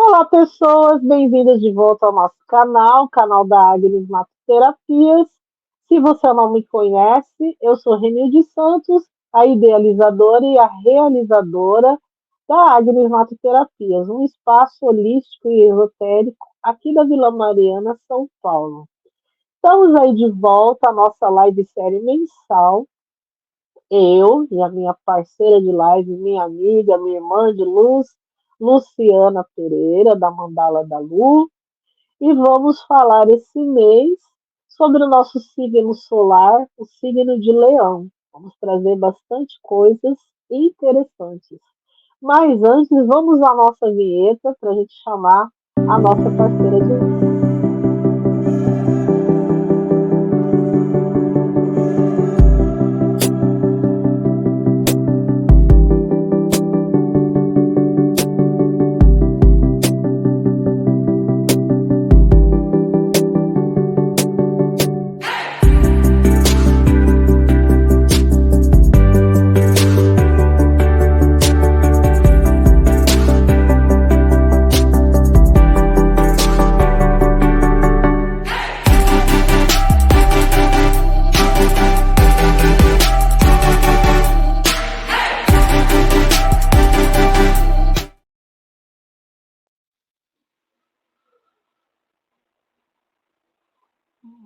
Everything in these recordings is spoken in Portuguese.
Olá, pessoas, bem-vindas de volta ao nosso canal, canal da Agnes Matoterapias. Se você não me conhece, eu sou Renilde Santos, a idealizadora e a realizadora da Agnes Matoterapias, um espaço holístico e esotérico aqui da Vila Mariana, São Paulo. Estamos aí de volta à nossa live série mensal. Eu e a minha parceira de live, minha amiga, minha irmã de luz, Luciana Pereira, da Mandala da Lu, e vamos falar esse mês sobre o nosso signo solar, o signo de Leão. Vamos trazer bastante coisas interessantes. Mas antes, vamos à nossa vinheta para a gente chamar a nossa parceira de.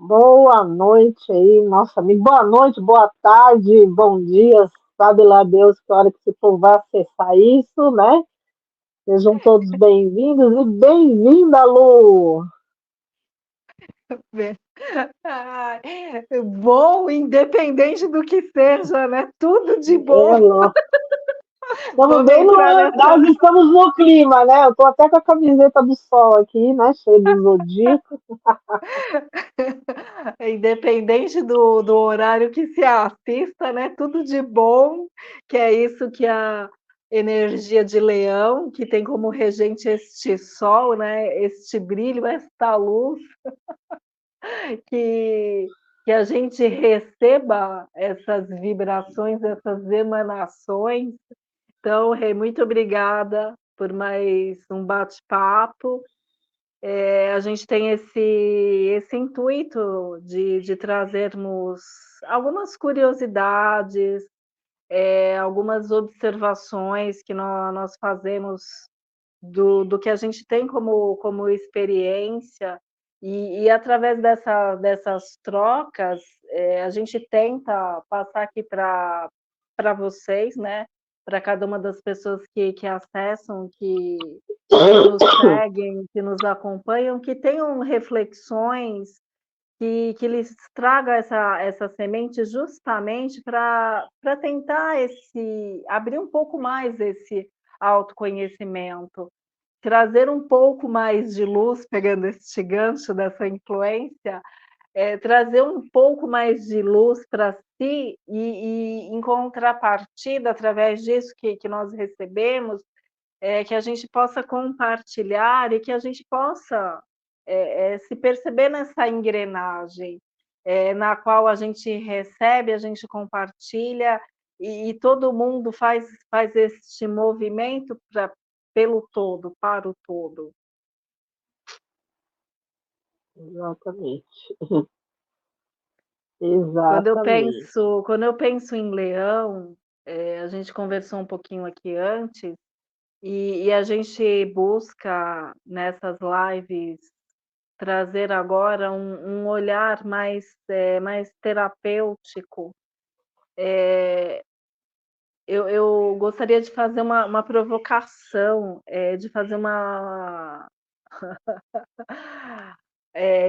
Boa noite aí, nossa amiga. Boa noite, boa tarde, bom dia. Sabe lá Deus que hora que esse povo vai acessar isso, né? Sejam todos bem-vindos e bem-vinda, Lu! Ai, bom, independente do que seja, né? Tudo de É, bom. Lu. Estamos Vamos bem no, entrar nessa. nós estamos no clima, né? Eu tô até com a camiseta do sol aqui, né? Cheia do zodíaco. Independente do horário que se assista, né? Tudo de bom, que é isso que a energia de Leão, que tem como regente este sol, né? Este brilho, esta luz, que, que a gente receba essas vibrações, essas emanações. Então, Rei, muito obrigada por mais um bate-papo. A gente tem esse intuito de trazermos algumas curiosidades, algumas observações que nós fazemos do que a gente tem como experiência, e através dessas trocas, a gente tenta passar aqui para vocês, né? Para cada uma das pessoas que acessam, que nos seguem, que nos acompanham, que tenham reflexões, que lhes traga essa semente justamente para tentar abrir um pouco mais esse autoconhecimento, trazer um pouco mais de luz, pegando este gancho dessa influência, trazer um pouco mais de luz para si e em contrapartida, através disso que nós recebemos, que a gente possa compartilhar e que a gente possa se perceber nessa engrenagem, na qual a gente recebe, a gente compartilha e todo mundo faz este movimento pelo todo, para o todo. Exatamente. Quando eu Exatamente. penso, quando eu penso em Leão, a gente conversou um pouquinho aqui antes, e a gente busca nessas lives trazer agora um olhar mais terapêutico. Eu gostaria de fazer uma provocação, de fazer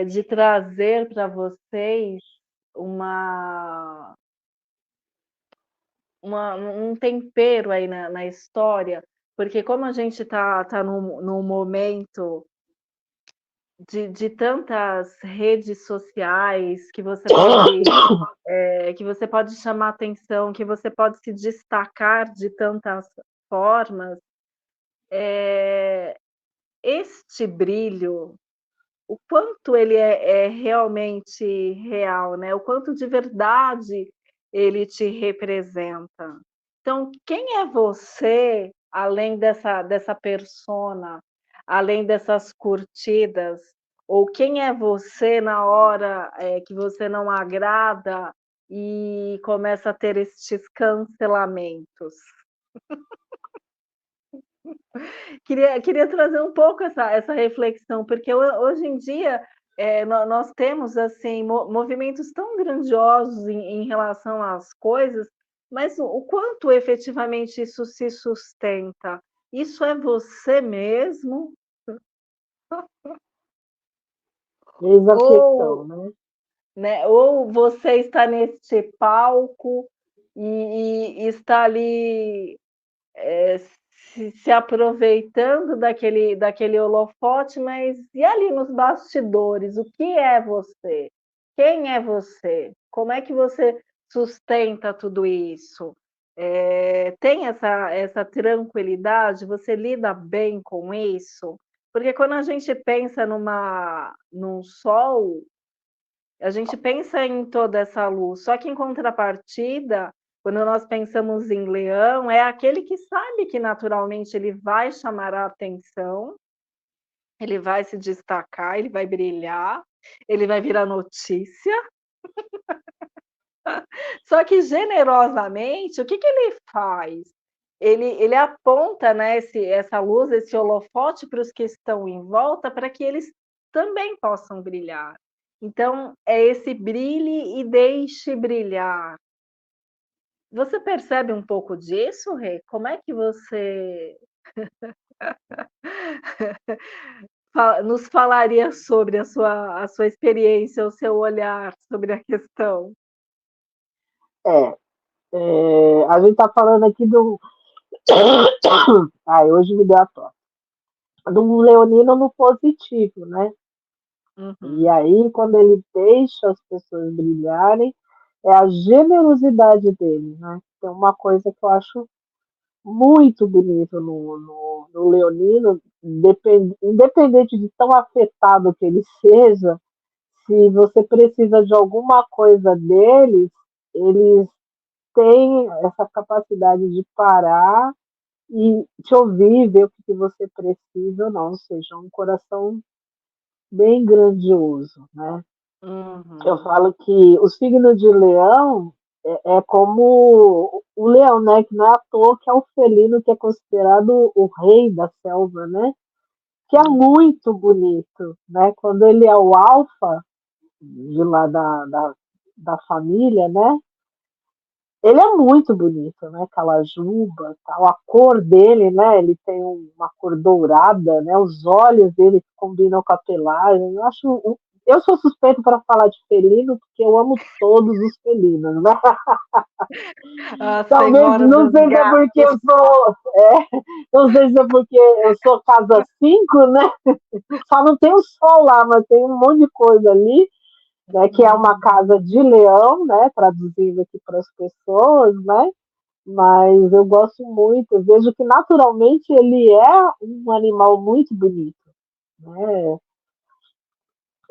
de trazer para vocês uma, um tempero aí na história, porque como a gente tá num momento de tantas redes sociais que você pode chamar atenção, que você pode se destacar de tantas formas, este brilho, o quanto ele é realmente real, né? O quanto de verdade ele te representa. Então, quem é você, além dessa persona? além dessas curtidas? Ou quem é você na hora, que você não agrada e começa a ter estes cancelamentos? Queria trazer um pouco essa reflexão, porque hoje em dia, nós temos, assim, movimentos tão grandiosos em relação às coisas, mas o quanto efetivamente isso se sustenta? Isso é você mesmo? Eis a questão, Ou, né? né, ou você está neste palco e está ali, eh, se aproveitando daquele holofote, mas e ali nos bastidores, o que é você? Quem é você? Como é que você sustenta tudo isso? Tem essa tranquilidade? Você lida bem com isso? Porque quando a gente pensa num sol, a gente pensa em toda essa luz, só que em contrapartida, quando nós pensamos em leão, é aquele que sabe que naturalmente ele vai chamar a atenção, ele vai se destacar, ele vai brilhar, ele vai virar notícia, só que generosamente, o que que ele faz? Ele aponta, né, essa luz, esse holofote para os que estão em volta, para que eles também possam brilhar. Então, é esse brilhe e deixe brilhar. Você percebe um pouco disso, Rê? Como é que você nos falaria sobre a sua experiência, o seu olhar sobre a questão? É, a gente está falando aqui do. Ai, hoje me deu a tosse. Do leonino no positivo, né? E Uhum. aí, quando ele deixa as pessoas brilharem, é a generosidade dele, né? Tem uma coisa que eu acho muito bonito no leonino, independente de tão afetado que ele seja, se você precisa de alguma coisa deles, eles têm essa capacidade de parar e te ouvir, ver o que você precisa ou não, ou seja, um coração bem grandioso, né? Eu Uhum. falo que o signo de leão é como o leão, né? Que não é à toa que é o felino que é considerado o rei da selva, né? Que é Uhum. muito bonito, né? Quando ele é o alfa de lá da família, né? Ele é muito bonito, né? Aquela juba, tal, a cor dele, né? Ele tem uma cor dourada, né? Os olhos dele combinam com a pelagem. Eu sou suspeito para falar de felino porque eu amo todos os felinos, né? A Talvez senhora não dos sei se é porque gatos. eu sou, não sei se é porque eu sou casa 5, né? Só não tem o sol lá, mas tem um monte de coisa ali, né? Que é uma Uhum. casa de leão, né? Traduzindo aqui para as pessoas, né? Mas eu gosto muito, eu vejo que naturalmente ele é um animal muito bonito, né?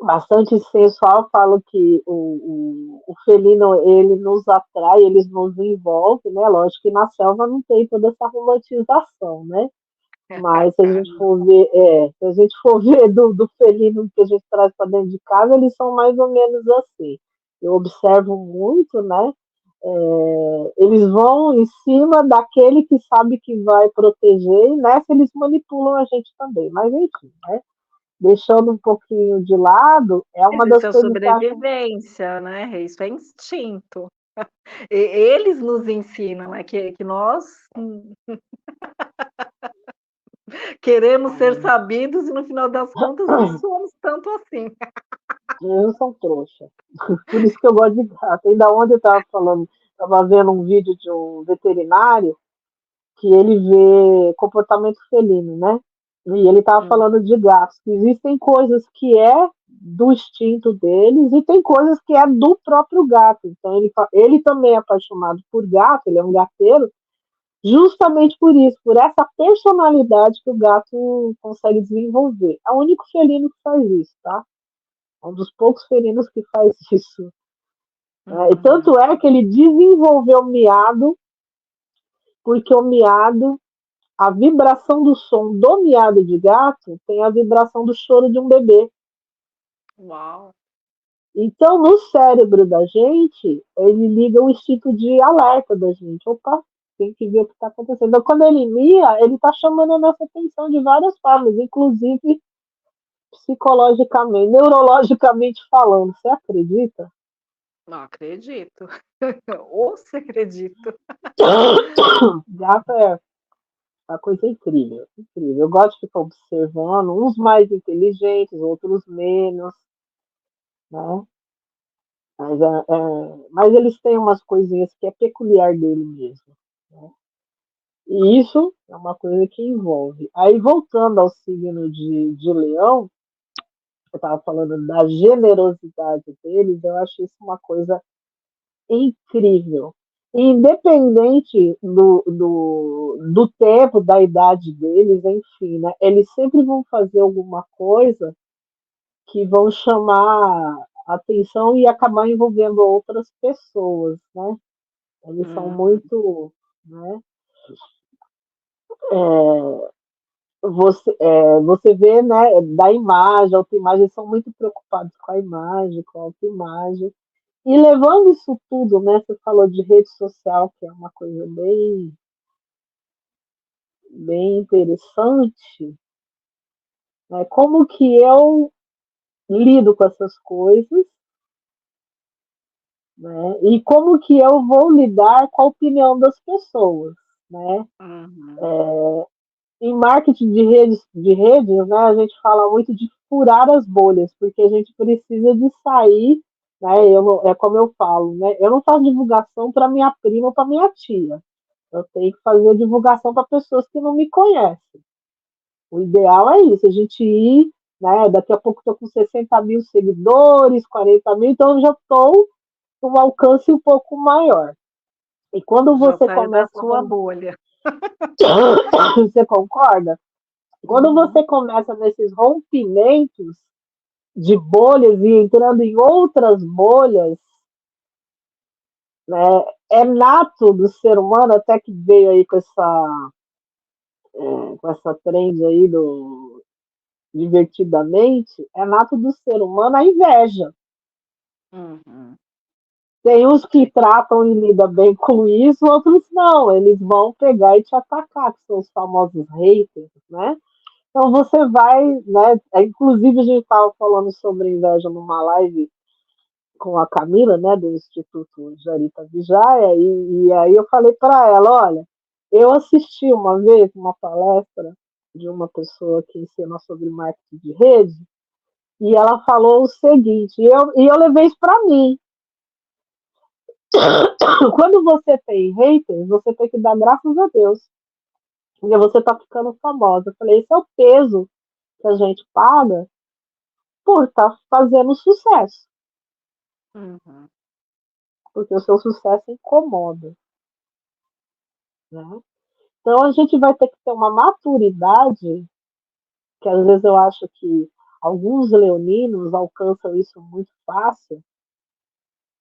Bastante sensual, falo que o felino ele nos atrai, ele nos envolve, né? Lógico que na selva não tem toda essa romantização, né? Mas se a gente for ver do felino que a gente traz para dentro de casa, eles são mais ou menos assim. Eu observo muito, né? Eles vão em cima daquele que sabe que vai proteger, e nessa eles manipulam a gente também. Mas enfim, né? Deixando um pouquinho de lado, é uma das Isso é coisas que eu acho. sobrevivência, né, isso é instinto. Eles nos ensinam, é que nós queremos ser sabidos e no final das contas não somos tanto assim. Eles são trouxa. Por isso que eu gosto de gato. Ainda ontem eu estava falando, estava vendo um vídeo de um veterinário que ele vê comportamento felino, né? E ele estava Hum. falando de gatos, que existem coisas que é do instinto deles e tem coisas que é do próprio gato. Então ele também é apaixonado por gato, ele é um gateiro, justamente por isso, por essa personalidade que o gato consegue desenvolver. É o único felino que faz isso, tá? É um dos poucos felinos que faz isso. E Uhum. tanto é que ele desenvolveu o miado, porque o miado a vibração do som do miado de gato tem a vibração do choro de um bebê. Uau! Então, no cérebro da gente, ele liga o instinto de alerta da gente. Opa, tem que ver o que está acontecendo. Então, quando ele mia, ele está chamando a nossa atenção de várias formas, inclusive psicologicamente, neurologicamente falando. Você acredita? Não acredito. Ou se acredito. Gato é uma coisa incrível, incrível. Eu gosto de ficar observando, uns mais inteligentes, outros menos, né? Mas eles têm umas coisinhas que é peculiar dele mesmo. Né? E isso é uma coisa que envolve. Aí, voltando ao signo de Leão, eu estava falando da generosidade deles, eu acho isso uma coisa incrível. Independente do tempo, da idade deles, enfim, né? Eles sempre vão fazer alguma coisa que vão chamar atenção e acabar envolvendo outras pessoas, né? Eles são Uhum. muito, né? Você vê, né, da imagem, autoimagem, eles são muito preocupados com a imagem, com a autoimagem. E levando isso tudo, né? Você falou de rede social, que é uma coisa bem interessante, né? Como que eu lido com essas coisas, né? E como que eu vou lidar com a opinião das pessoas, né? Uhum. Em marketing de redes, né, a gente fala muito de furar as bolhas, porque a gente precisa de sair, né? É como eu falo, né? Eu não faço divulgação para minha prima ou para minha tia. Eu tenho que fazer divulgação para pessoas que não me conhecem. O ideal é isso, a gente ir, né? Daqui a pouco estou com 60 mil seguidores, 40 mil, então eu já estou com um alcance um pouco maior. E quando Já você saiu da começa sua bolha. você concorda? Quando Uhum. você começa nesses rompimentos de bolhas e entrando em outras bolhas, né, é nato do ser humano, até que veio aí com essa trend aí do divertidamente, é nato do ser humano a inveja. Uhum. Tem uns Sim. que tratam e lidam bem com isso, outros não, eles vão pegar e te atacar, que são os famosos haters, né? Então você vai, né? Inclusive a gente estava falando sobre inveja numa live com a Camila, né, do Instituto Jarita Vijaya, e aí eu falei para ela, olha, eu assisti uma vez uma palestra de uma pessoa que ensina sobre marketing de rede, e ela falou o seguinte, e eu levei isso para mim. Quando você tem haters, você tem que dar graças a Deus, porque você está ficando famosa. Eu falei, esse é o peso que a gente paga por estar tá fazendo sucesso, Uhum. porque o seu sucesso incomoda, né? Então a gente vai ter que ter uma maturidade, que às vezes eu acho que alguns leoninos alcançam isso muito fácil,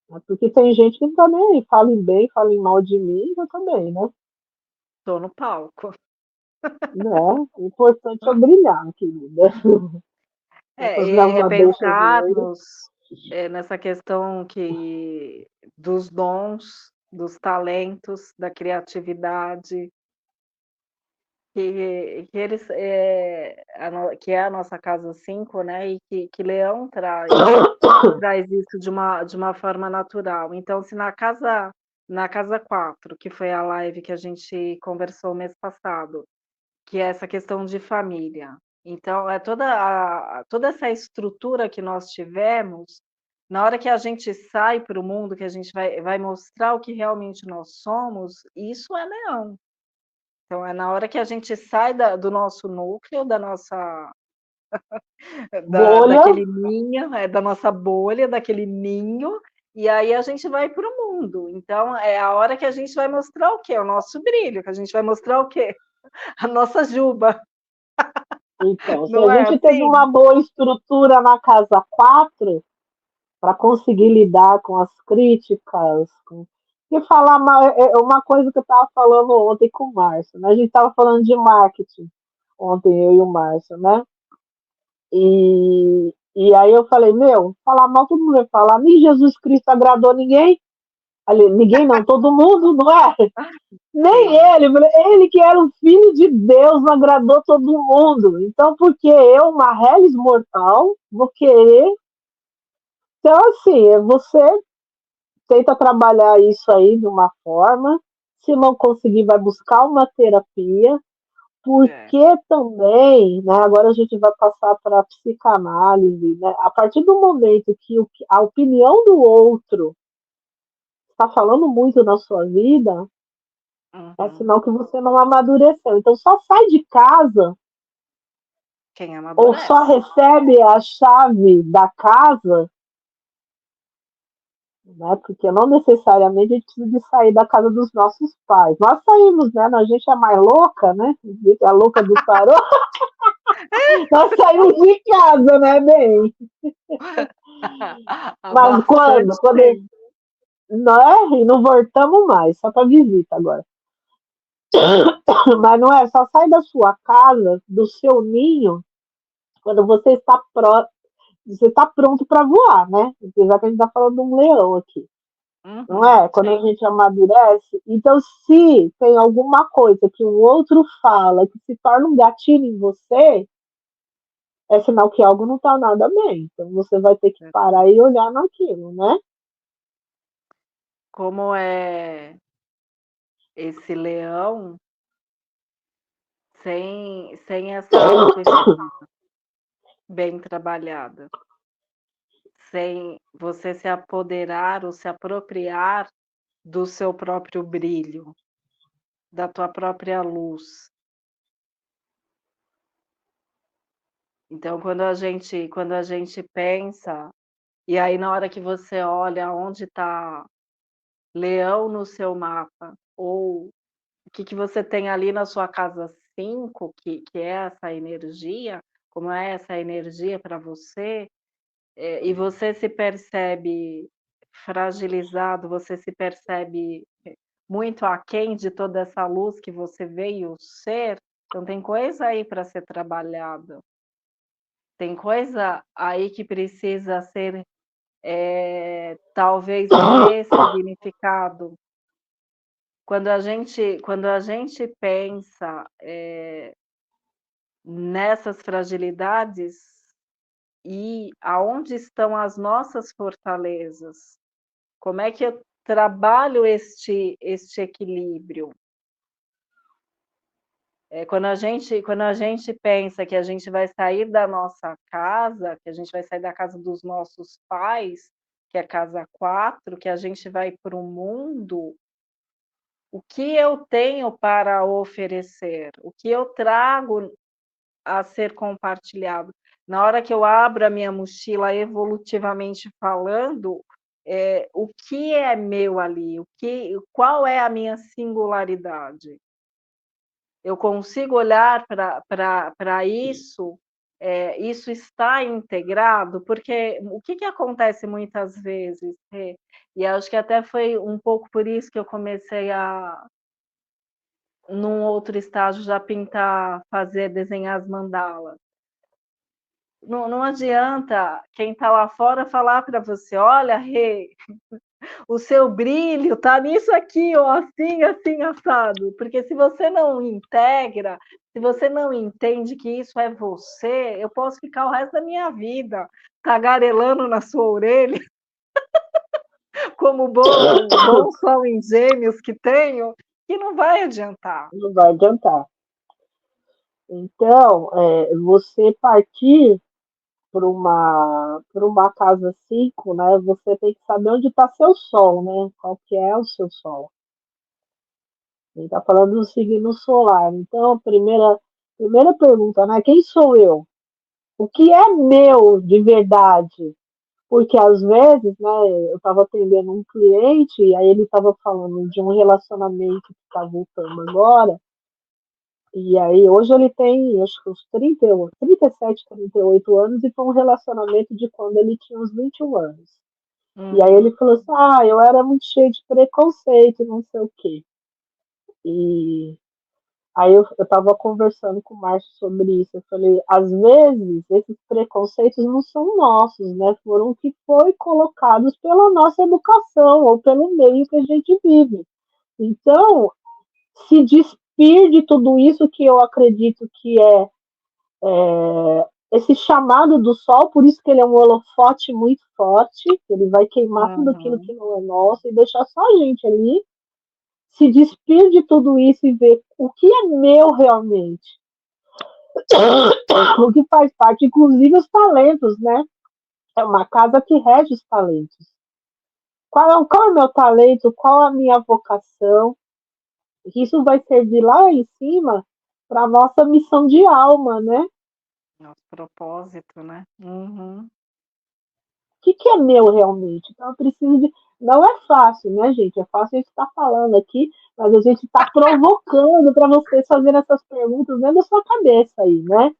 né? Porque tem gente que não tá nem aí, falem bem, falem mal de mim, eu também, né? Tô no palco. Né? O importante é brilhar, querida. Essas minhas É madeixas loiras. pensarmos, nessa questão que dos dons, dos talentos, da criatividade, que eles, que é a nossa casa 5, né, e que Leão traz isso de uma forma natural. Então, se na casa 4, que foi a live que a gente conversou mês passado, que é essa questão de família. Então, é toda essa estrutura que nós tivemos, na hora que a gente sai para o mundo, que a gente vai mostrar o que realmente nós somos, isso é Leão. Então, é na hora que a gente sai do nosso núcleo, da nossa Bolha, daquele ninho, da nossa bolha, daquele ninho, e aí a gente vai para o mundo. Então, é a hora que a gente vai mostrar o quê? O nosso brilho, que a gente vai mostrar o quê? A nossa juba, então, se a não é gente teve assim? uma boa estrutura na casa 4 para conseguir lidar com as críticas, Porque falar mal é uma coisa que eu estava falando ontem com o Márcio, né? A gente estava falando de marketing ontem, eu e o Márcio, né? E aí eu falei, meu, falar mal todo mundo vai falar, nem Jesus Cristo agradou ninguém. Ali, ninguém não, todo mundo, não é? Nem Sim, ele que era o filho de Deus, não agradou todo mundo. Então, porque eu, uma reles mortal, vou querer. Então, assim, você tenta trabalhar isso aí de uma forma, se não conseguir, vai buscar uma terapia, é. porque também, né, agora a gente vai passar para a psicanálise, né, a partir do momento que a opinião do outro está falando muito na sua vida, é Uhum. sinal que você não amadureceu. Então, só sai de casa Quem ou só amadurece. recebe a chave da casa, né? Porque não necessariamente a gente precisa de sair da casa dos nossos pais. Nós saímos, né? A gente é mais louca, né? A louca do tarô, nós saímos de casa, né, bem? Há Mas quando? bastante tempo. Não é? E não voltamos mais, só para visita agora. Mas não é, só sai da sua casa, do seu ninho, quando você está pronto para voar, né? Já que a gente está falando de um leão aqui. Não Uhum, é? Quando a sim. gente amadurece. Então, se tem alguma coisa que o outro fala que se torna um gatilho em você, é sinal que algo não está nada bem. Então, você vai ter que parar e olhar naquilo, né? Como é esse leão sem essa autoestima bem trabalhada, sem você se apoderar ou se apropriar do seu próprio brilho, da tua própria luz. Então quando a gente pensa, e aí na hora que você olha onde está leão no seu mapa, ou o que você tem ali na sua casa 5 que é essa energia, como é essa energia para você, e você se percebe fragilizado, você se percebe muito aquém de toda essa luz que você veio ser, então tem coisa aí para ser trabalhada, tem coisa aí que precisa ser, talvez ressignificado. Quando a gente pensa, nessas fragilidades e aonde estão as nossas fortalezas, como é que eu trabalho este equilíbrio? Quando a gente pensa que a gente vai sair da nossa casa, que a gente vai sair da casa dos nossos pais, que é casa 4, que a gente vai para o mundo, o que eu tenho para oferecer? O que eu trago a ser compartilhado? Na hora que eu abro a minha mochila evolutivamente falando, o que é meu ali? Qual é a minha singularidade? Eu consigo olhar para isso, isso está integrado? Porque o que acontece muitas vezes, e acho que até foi um pouco por isso que eu comecei a, num outro estágio, já pintar, fazer, desenhar as mandalas. Não adianta quem está lá fora falar para você: "Olha, Rê, o seu brilho tá nisso aqui, ó, assim, assim, assado", porque se você não integra, se você não entende que isso é você, eu posso ficar o resto da minha vida tagarelando na sua orelha, como bom sol em Gêmeos que tenho, que não vai adiantar. Não vai adiantar. Então, você partir para uma casa 5, né? Você tem que saber onde está seu sol, né? Qual que é o seu sol. Ele está falando do signo solar. Então, a primeira pergunta, né? Quem sou eu? O que é meu de verdade? Porque às vezes, né, eu estava atendendo um cliente e aí ele estava falando de um relacionamento que está voltando agora, e aí hoje ele tem acho que uns 37, 38 anos e foi um relacionamento de quando ele tinha uns 21 anos. E aí ele Uhum. falou assim, eu era muito cheio de preconceito, não sei o quê. E aí eu tava conversando com o Márcio sobre isso. Eu falei, às vezes esses preconceitos não são nossos, né? Foram que foi colocados pela nossa educação ou pelo meio que a gente vive. Então, se despir de tudo isso que eu acredito que é esse chamado do sol, por isso que ele é um holofote muito forte, ele vai queimar tudo aquilo que Uhum. não é nosso e deixar só a gente ali, se despir de tudo isso e ver o que é meu realmente, o que faz parte, inclusive os talentos, né? É uma casa que rege os talentos. Qual é o meu talento? Qual é a minha vocação? Isso vai servir lá em cima para a nossa missão de alma, né? Nosso propósito, né? Uhum. Que é meu realmente? Então eu preciso de. Não é fácil, né, gente? É fácil a gente estar falando aqui, mas a gente está provocando para vocês fazerem essas perguntas dentro da sua cabeça aí, né?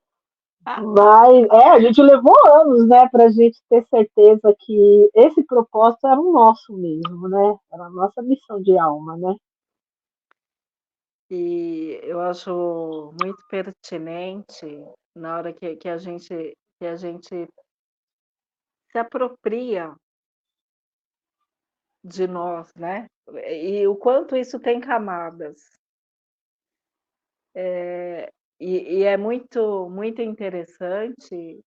Mas a gente levou anos, né, para a gente ter certeza que esse propósito era o nosso mesmo, né? Era a nossa missão de alma, né? E eu acho muito pertinente na hora que a gente se apropria de nós, né, e o quanto isso tem camadas. E é muito interessante,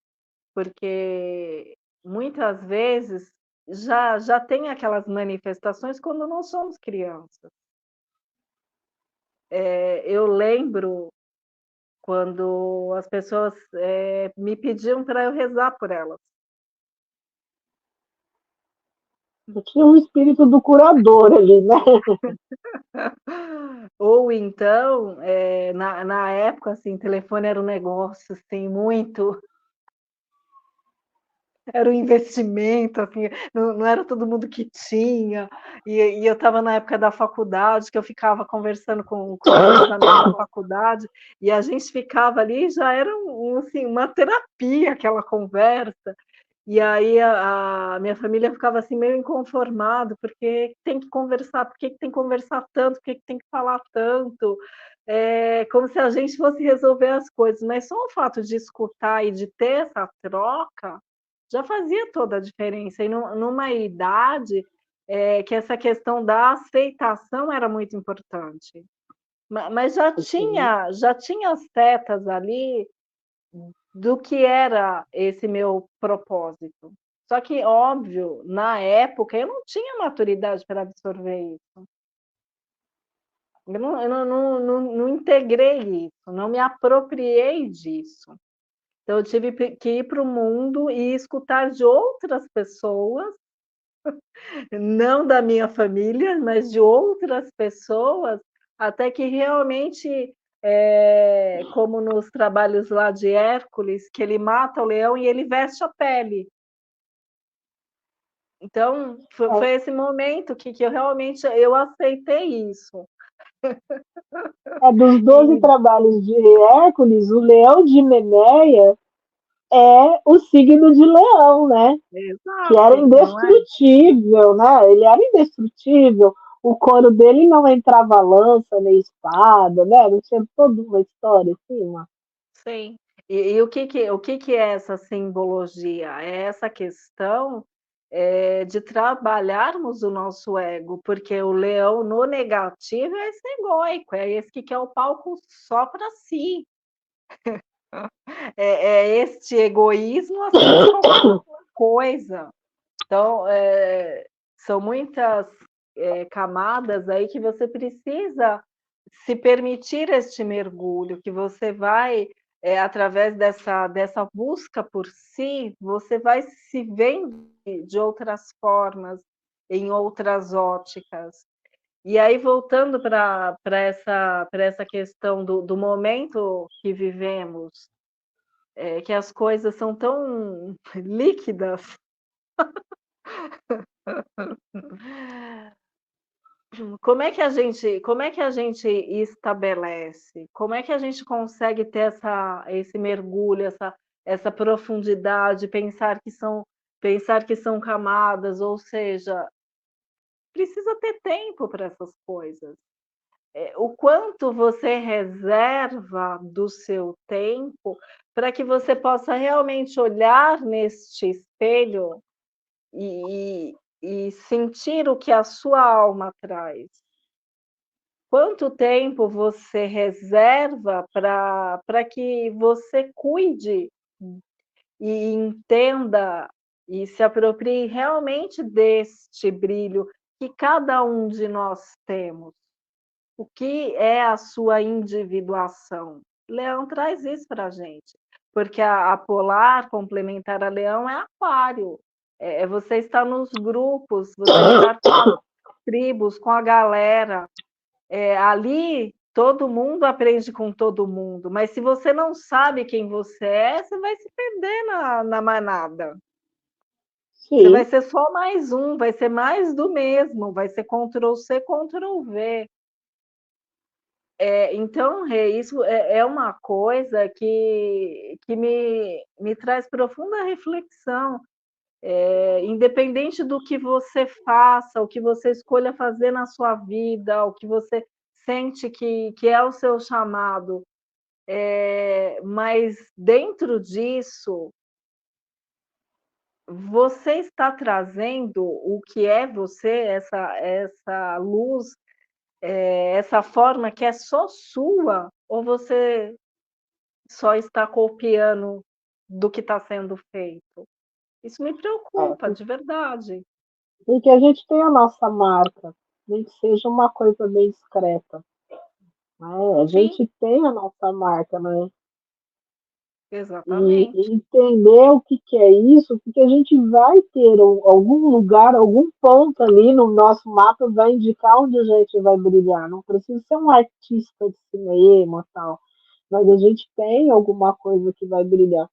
porque muitas vezes já tem aquelas manifestações quando nós somos crianças. Eu lembro quando as pessoas, me pediam para eu rezar por elas. Eu tinha um espírito do curador ali, né? Ou então, na época, assim, telefone era um negócio, assim, muito era um investimento, assim, não era todo mundo que tinha, e eu estava na época da faculdade, que eu ficava conversando com as minhas amigas da faculdade, e a gente ficava ali, já era assim, uma terapia aquela conversa. E aí a minha família ficava, assim, meio inconformado, porque tem que conversar, por que tem que conversar tanto, por que tem que falar tanto? Como se a gente fosse resolver as coisas, mas só o fato de escutar e de ter essa troca, já fazia toda a diferença. E numa idade, que essa questão da aceitação era muito importante. Mas Uhum. já tinha as setas ali do que era esse meu propósito. Só que, óbvio, na época eu não tinha maturidade para absorver isso. Eu não integrei isso, não me apropriei disso. Então eu tive que ir para o mundo e escutar de outras pessoas, não da minha família, mas de outras pessoas, até que realmente, como nos trabalhos lá de Hércules, que ele mata o leão e ele veste a pele. Então, foi esse momento que eu realmente eu aceitei isso. Dos 12 E trabalhos de Hércules, o leão de Nemeia é o signo de leão, né? Que era exato, não é? indestrutível, né? Ele era indestrutível. O couro dele não entrava lança nem espada, né? Não tinha toda uma história assim, Sim. E o que é essa simbologia? É essa questão, de trabalharmos o nosso ego, porque o leão no negativo é esse egóico, é esse que quer o palco só para si. É este egoísmo acima de qualquer coisa. Então, são muitas, camadas aí que você precisa se permitir este mergulho, que você vai, através dessa busca por si, você vai se vendo de outras formas, em outras óticas. E aí voltando para essa questão do momento que vivemos, que as coisas são tão líquidas. Como é que a gente estabelece? Como é que a gente consegue ter esse mergulho, essa profundidade, pensar que são pensar que são camadas, ou seja, precisa ter tempo para essas coisas. O quanto você reserva do seu tempo para que você possa realmente olhar neste espelho e sentir o que a sua alma traz. Quanto tempo você reserva para que você cuide e entenda e se aproprie realmente deste brilho que cada um de nós temos? O que é a sua individuação? Leão traz isso para a gente, porque a polar complementar a Leão é Aquário, é você estar nos grupos, você estar com as tribos, com a galera, ali todo mundo aprende com todo mundo, mas se você não sabe quem você é, você vai se perder na manada. Você vai Sim. ser só mais um, vai ser mais do mesmo, vai ser Ctrl C, Ctrl V. Então, Rê, isso é uma coisa que me traz profunda reflexão. Independente do que você faça, o que você escolha fazer na sua vida, o que você sente que é o seu chamado, mas dentro disso, você está trazendo o que é você, essa luz, essa forma que é só sua, ou você só está copiando do que está sendo feito? Isso me preocupa, É, de verdade. porque a gente tem a nossa marca, nem que seja uma coisa bem discreta, né? A Sim, gente tem a nossa marca, né? E exatamente. entender o que, que é isso, porque a gente vai ter algum lugar, algum ponto ali no nosso mapa vai indicar onde a gente vai brilhar. Não precisa ser um artista de cinema e tal, mas a gente tem alguma coisa que vai brilhar.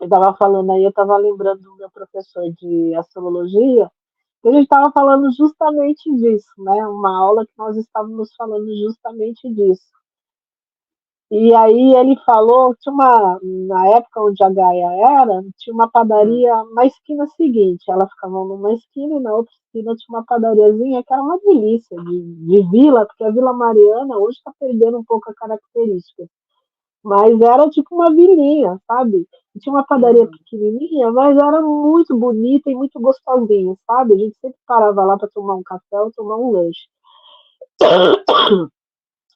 Eu estava falando aí, eu estava lembrando do meu professor de astrologia, que a gente estava falando justamente disso, né? Uma aula que nós estávamos falando justamente disso. E aí ele falou, tinha uma, na época onde a Gaia era, tinha uma Hum, padaria na esquina seguinte, ela ficava numa esquina e na outra esquina tinha uma padariazinha que era uma delícia de vila, porque a Vila Mariana hoje está perdendo um pouco a característica, mas era tipo uma vilinha, sabe? E tinha uma padaria uhum. pequenininha, mas era muito bonita e muito gostosinha, sabe? A gente sempre parava lá para tomar um café ou tomar um lanche.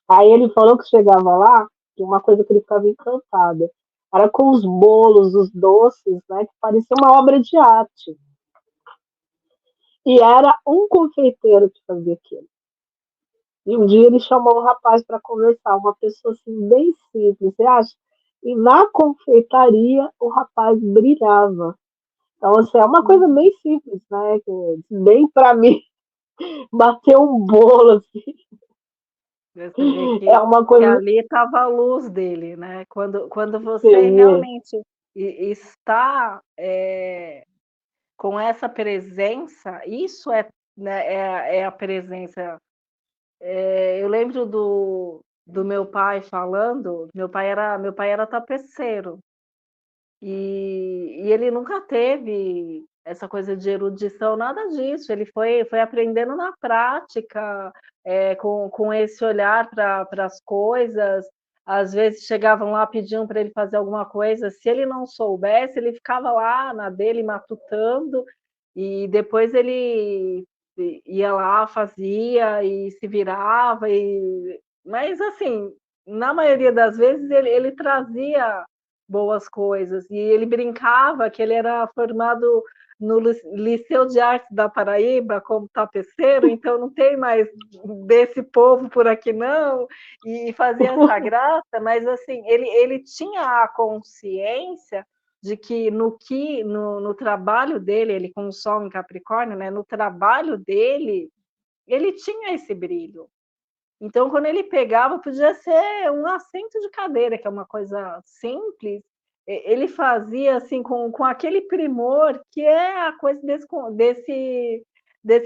Aí ele falou que chegava lá, que uma coisa que ele ficava encantada era com os bolos, os doces, né, que parecia uma obra de arte. E era um confeiteiro que fazia aquilo. E um dia ele chamou o rapaz para conversar, uma pessoa assim bem simples, você acha? E na confeitaria o rapaz brilhava. Então, assim, é uma coisa Uhum. bem simples, né? Bem para mim, bater um bolo, assim, Você vê é uma que coisa. ali estava a luz dele, né. Quando Você você vê, realmente está, com essa presença, isso é, né, é a presença. Eu lembro do meu pai falando, meu pai era tapeceiro. E ele nunca teve essa coisa de erudição, nada disso, ele foi aprendendo na prática, com esse olhar para as coisas. Às vezes chegavam lá, pediam para ele fazer alguma coisa, se ele não soubesse, ele ficava lá na dele matutando, e depois ele ia lá, fazia e se virava, mas assim, na maioria das vezes ele trazia boas coisas. E ele brincava que ele era formado no Liceu de Artes da Paraíba como tapeceiro, então não tem mais desse povo por aqui não, e fazia essa graça, mas assim, ele tinha a consciência de que no trabalho dele, ele com o Sol em Capricórnio, né, no trabalho dele, ele tinha esse brilho. Então, quando ele pegava, podia ser um assento de cadeira, que é uma coisa simples, ele fazia assim com aquele primor que é a coisa desse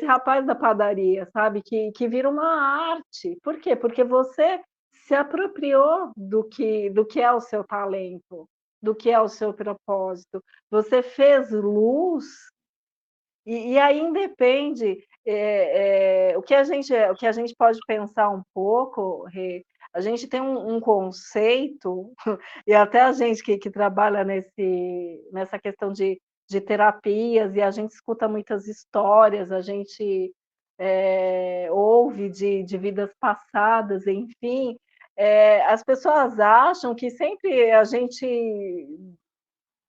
rapaz da padaria, sabe? Que vira uma arte. Por quê? Porque você se apropriou do que é o seu talento. do que é o seu propósito. Você fez luz e aí independe, o que a gente pode pensar um pouco, Rê, a gente tem um conceito, e até a gente que trabalha nessa questão de terapias, e a gente escuta muitas histórias, a gente ouve de vidas passadas, enfim, as pessoas acham que sempre a gente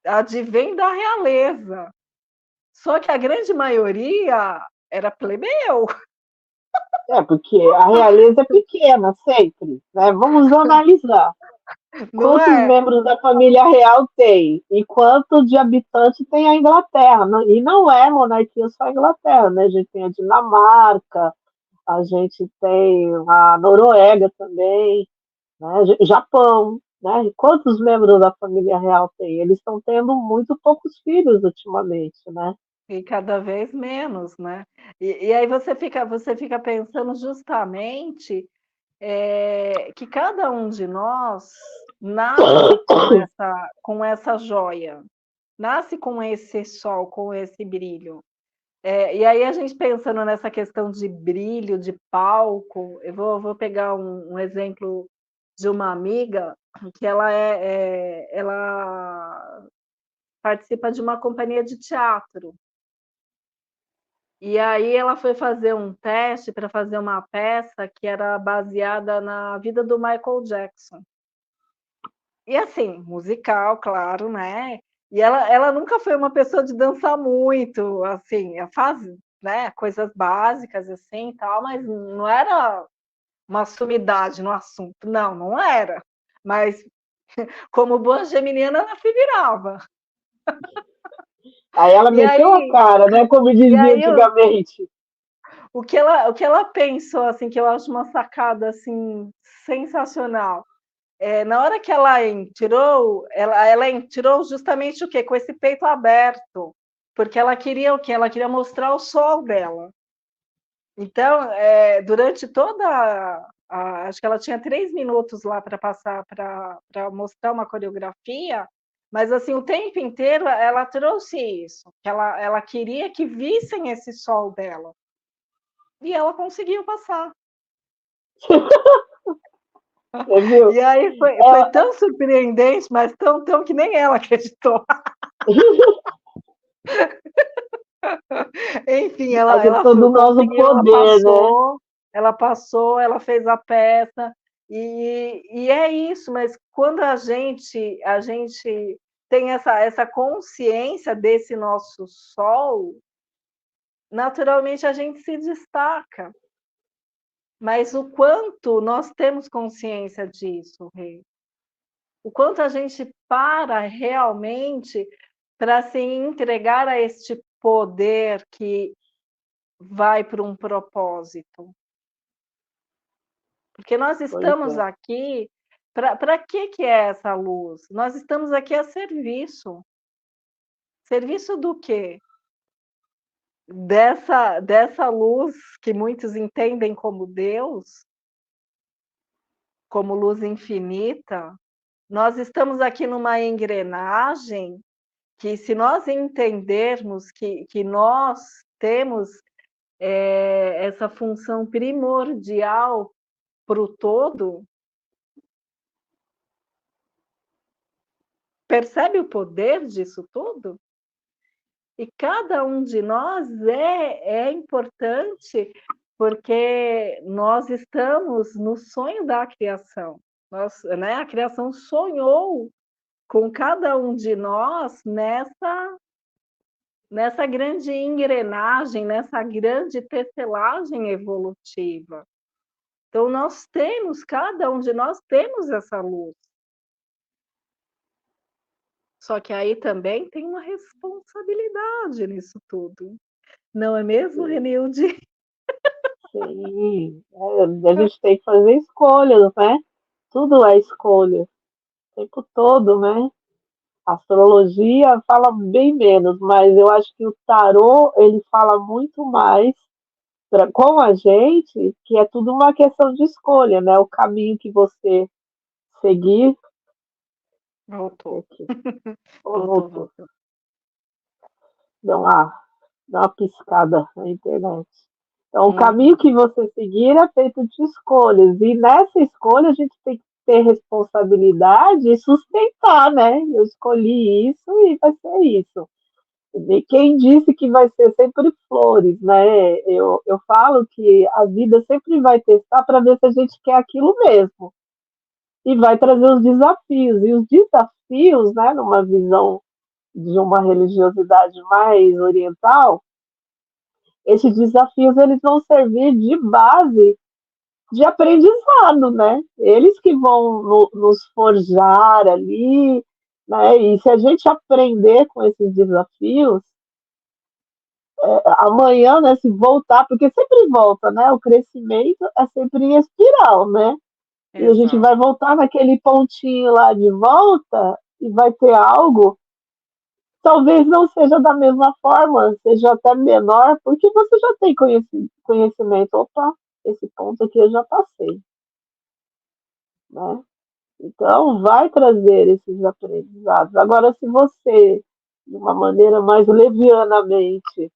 advém da realeza. Só que a grande maioria era plebeu. Porque a realeza é pequena sempre, né? Vamos analisar. Não Quantos é? membros da família real tem? E quanto de habitantes tem a Inglaterra? E não é monarquia só a Inglaterra, né? A gente tem a Dinamarca, a gente tem a Noruega também, né? Japão, né? Quantos membros da família real tem? Eles estão tendo muito poucos filhos ultimamente, né? E cada vez menos, né? E aí você fica pensando justamente que cada um de nós nasce com essa joia, nasce com esse sol, com esse brilho. E aí a gente pensando nessa questão de brilho, de palco, eu vou pegar um exemplo de uma amiga que ela participa de uma companhia de teatro. E aí ela foi fazer um teste para fazer uma peça que era baseada na vida do Michael Jackson. E assim, musical, claro, né? E ela nunca foi uma pessoa de dançar muito, assim, faz, né, coisas básicas assim e tal, mas não era uma sumidade no assunto, não, não era. Mas como boa geminiana, ela se virava. Aí ela E meteu a aí, cara, né? Como e dizia aí antigamente. o que ela pensou, assim, que eu acho uma sacada assim sensacional. Na hora que ela entrou justamente o quê? Com esse peito aberto, porque ela queria o quê? Ela queria mostrar o sol dela. Então, durante toda acho que ela tinha 3 minutos lá para passar, para mostrar uma coreografia, mas assim, o tempo inteiro ela trouxe isso, que ela queria que vissem esse sol dela. E ela conseguiu passar. Você viu? E aí foi Ela, tão surpreendente, mas tão que nem ela acreditou. Enfim, a ela questão foi, do nosso conseguiu, poder, né? ela passou, ela fez a peça, e é isso, mas quando a gente tem essa consciência desse nosso sol, naturalmente a gente se destaca. Mas o quanto nós temos consciência disso, Rei? O quanto a gente para realmente para se entregar a este poder que vai para um propósito. Porque nós Pois estamos é. aqui para que é essa luz? Nós estamos aqui a serviço. Serviço do quê? Dessa luz que muitos entendem como Deus, como luz infinita. Nós estamos aqui numa engrenagem que, se nós entendermos que nós temos essa função primordial para o todo, percebe o poder disso tudo? E cada um de nós é importante porque nós estamos no sonho da criação. Né, a criação sonhou com cada um de nós nessa grande engrenagem, nessa grande tecelagem evolutiva. Então, cada um de nós temos essa luz. Só que aí também tem uma responsabilidade nisso tudo. Não é mesmo, Sim, Renilde? sim. A gente tem que fazer escolhas, né? Tudo é escolha, o tempo todo, né? A astrologia fala bem menos, mas eu acho que o tarô ele fala muito mais com a gente, que é tudo uma questão de escolha, né? O caminho que você seguir, Voltou. Aqui. Ou Voltou, voltou. voltou. Dá uma piscada na internet. Então, o caminho Uhum. que você seguir é feito de escolhas. E nessa escolha a gente tem que ter responsabilidade e sustentar, né? Eu escolhi isso e vai ser isso. E quem disse que vai ser sempre flores, né? Eu falo que a vida sempre vai testar para ver se a gente quer aquilo mesmo. E vai trazer os desafios. E os desafios, né, numa visão de uma religiosidade mais oriental, esses desafios eles vão servir de base de aprendizado, né? Eles que vão nos forjar ali, né? E se a gente aprender com esses desafios, amanhã, né, se voltar, porque sempre volta, né? O crescimento é sempre em espiral, né? E a gente Exato. vai voltar naquele pontinho lá de volta e vai ter algo, talvez não seja da mesma forma, seja até menor, porque você já tem conhecimento. Opa, esse ponto aqui eu já passei, né? Então, vai trazer esses aprendizados. Agora, se você, de uma maneira mais levianamente,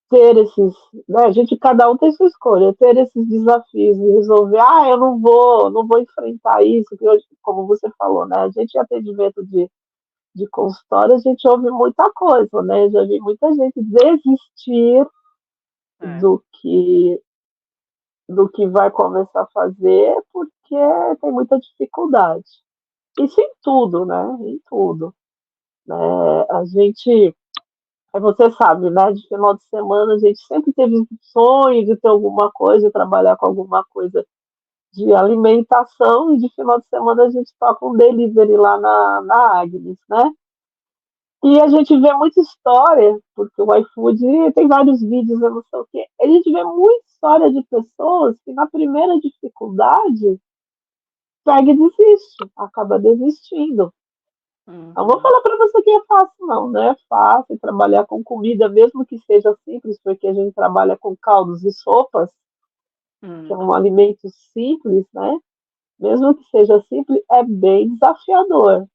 ter esses. Né, a gente, cada um tem sua escolha, ter esses desafios e resolver, eu não vou enfrentar isso, que hoje, como você falou, né? A gente, em atendimento de consultório, a gente ouve muita coisa, né? Já vi muita gente desistir É. do que, do que vai começar a fazer porque tem muita dificuldade. Isso em tudo, né? Em tudo. Né? A gente, você sabe, né? De final de semana a gente sempre teve sonho de ter alguma coisa, trabalhar com alguma coisa de alimentação, e de final de semana a gente toca um delivery lá na Agnes, né? E a gente vê muita história, porque o iFood tem vários vídeos, eu não sei o quê. A gente vê muita história de pessoas que na primeira dificuldade pega e desiste, acaba desistindo. Não vou Uhum. falar para você que é fácil, não. Não é fácil trabalhar com comida, mesmo que seja simples, porque a gente trabalha com caldos e sopas, que é um Uhum. alimento simples, né? Mesmo que seja simples, é bem desafiador.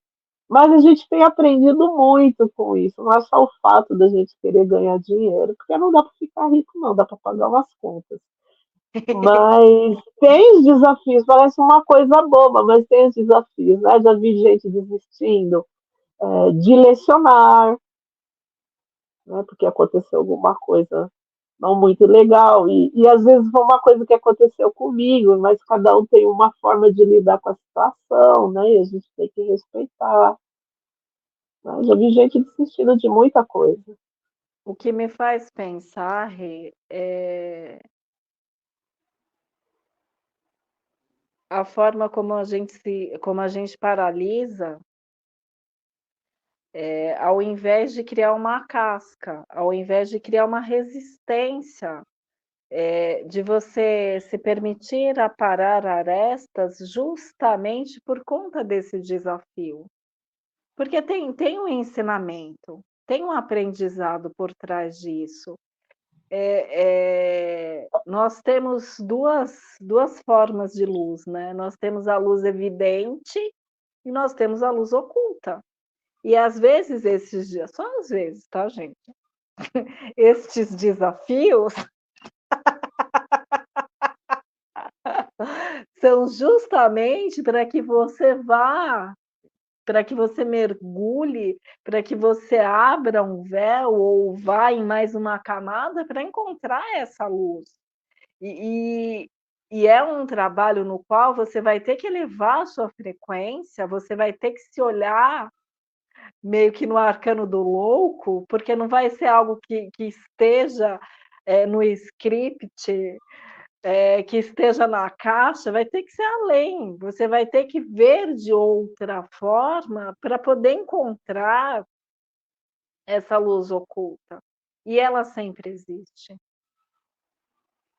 Mas a gente tem aprendido muito com isso. Não é só o fato da gente querer ganhar dinheiro, porque não dá para ficar rico, não, dá para pagar umas contas. Mas tem os desafios, parece uma coisa boba, mas tem os desafios, né? Já vi gente desistindo de lecionar, né? Porque aconteceu alguma coisa não muito legal. E às vezes foi uma coisa que aconteceu comigo, mas cada um tem uma forma de lidar com a situação, né? E a gente tem que respeitar. Né? Já vi gente desistindo de muita coisa. O que me faz pensar, Rê, é a forma como a gente paralisa, ao invés de criar uma casca, ao invés de criar uma resistência, de você se permitir aparar arestas justamente por conta desse desafio. Porque tem um ensinamento, tem um aprendizado por trás disso. Nós temos duas formas de luz, né, nós temos a luz evidente e nós temos a luz oculta. E às vezes esses dias só às vezes, tá gente, estes desafios são justamente para que você mergulhe, para que você abra um véu ou vá em mais uma camada para encontrar essa luz. E e é um trabalho no qual você vai ter que elevar a sua frequência, você vai ter que se olhar meio que no arcano do louco, porque não vai ser algo que esteja, no script, que esteja na caixa, vai ter que ser além, você vai ter que ver de outra forma para poder encontrar essa luz oculta, e ela sempre existe.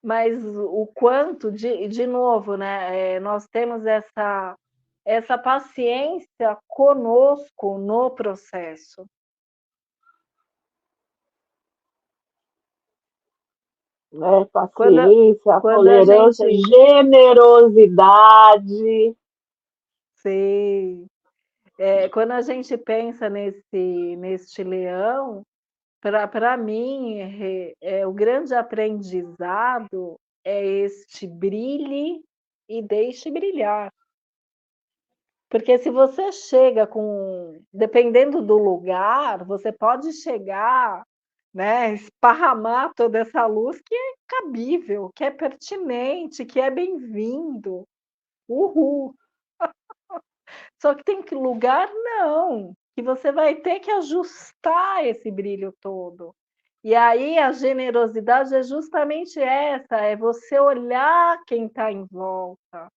Mas o quanto de novo, né, nós temos essa paciência conosco no processo. Né? Quando Paciência, quando a tolerância, gente generosidade. sei. Quando a gente pensa neste leão, para mim, o grande aprendizado é este brilhe e deixe brilhar. Porque se você chega dependendo do lugar, você pode chegar, né, esparramar toda essa luz que é cabível, que é pertinente, que é bem-vindo. Uhul. Só que tem que lugar não, que você vai ter que ajustar esse brilho todo. E aí a generosidade é justamente essa, é você olhar quem está em volta,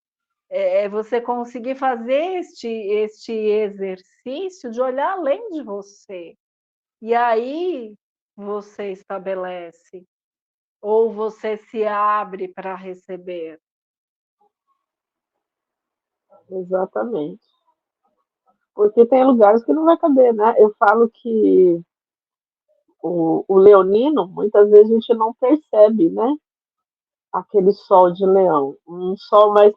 é você conseguir fazer este exercício de olhar além de você. E aí você estabelece, ou você se abre para receber. Exatamente. Porque tem lugares que não vai caber, né? Eu falo que o leonino, muitas vezes a gente não percebe, né? Aquele sol de leão. Um sol mais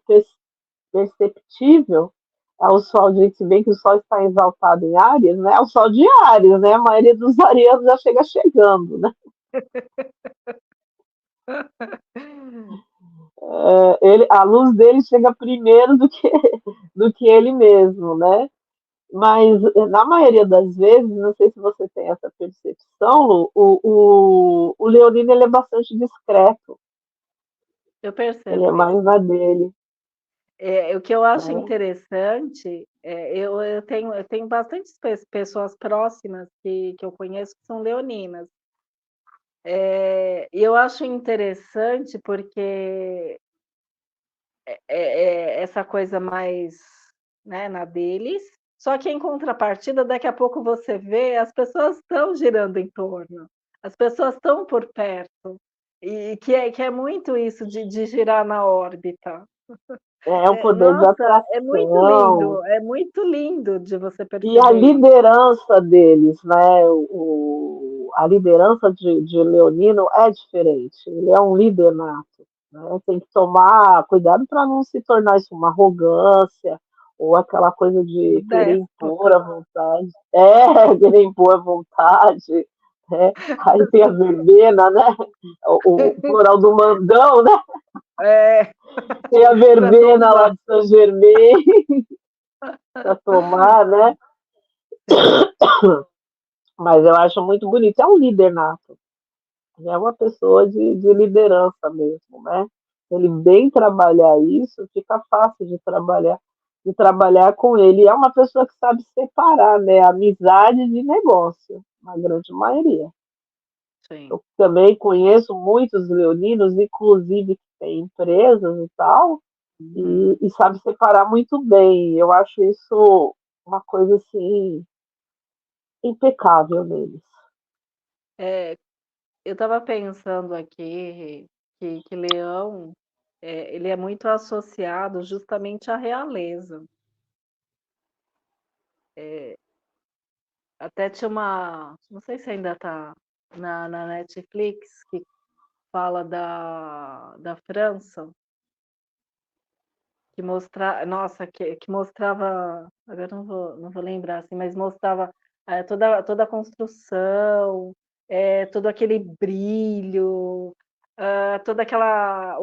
perceptível é o sol de, se bem que o sol está exaltado em Áries, né? É o sol de Áries, né? A maioria dos arianos já chega chegando, né? A luz dele chega primeiro do que ele mesmo, né? Mas na maioria das vezes, não sei se você tem essa percepção, Lu, o leonino ele é bastante discreto, Eu ele é percebo mais isso. na dele, O que eu acho né? interessante, eu tenho bastantes pessoas próximas que eu conheço que são leoninas. E eu acho interessante porque essa coisa mais, né, na deles, só que em contrapartida, daqui a pouco você vê, as pessoas estão girando em torno, as pessoas estão por perto, e que é muito isso de girar na órbita. É um poder de Nossa, atração, é muito lindo de você e a perceber isso. liderança deles, né? A liderança de Leonino é diferente. Ele é um líder nato. Né? Tem que tomar cuidado para não se tornar isso uma arrogância ou aquela coisa O de querer impor déspota. a vontade. É, querer impor a vontade. Né? Aí tem a verbena, né? O floral do mandão, né? É, Tem a para verbena lá tomar, de São Germain para tomar, né? sim. Mas eu acho muito bonito. É um líder nato, é uma pessoa de liderança mesmo, né? Ele bem trabalhar isso, fica fácil de trabalhar com ele. É uma pessoa que sabe separar, né? Amizade de negócio, na grande maioria. Sim. Eu também conheço muitos leoninos, inclusive que têm empresas e tal, Uhum. e sabe separar muito bem. Eu acho isso uma coisa assim impecável neles. É, eu estava pensando aqui que leão, ele é muito associado justamente à realeza. Até tinha não sei se ainda está na Netflix, que fala da França, nossa, que mostrava, agora não vou lembrar, assim, mas mostrava, toda a construção, todo aquele brilho, toda aquela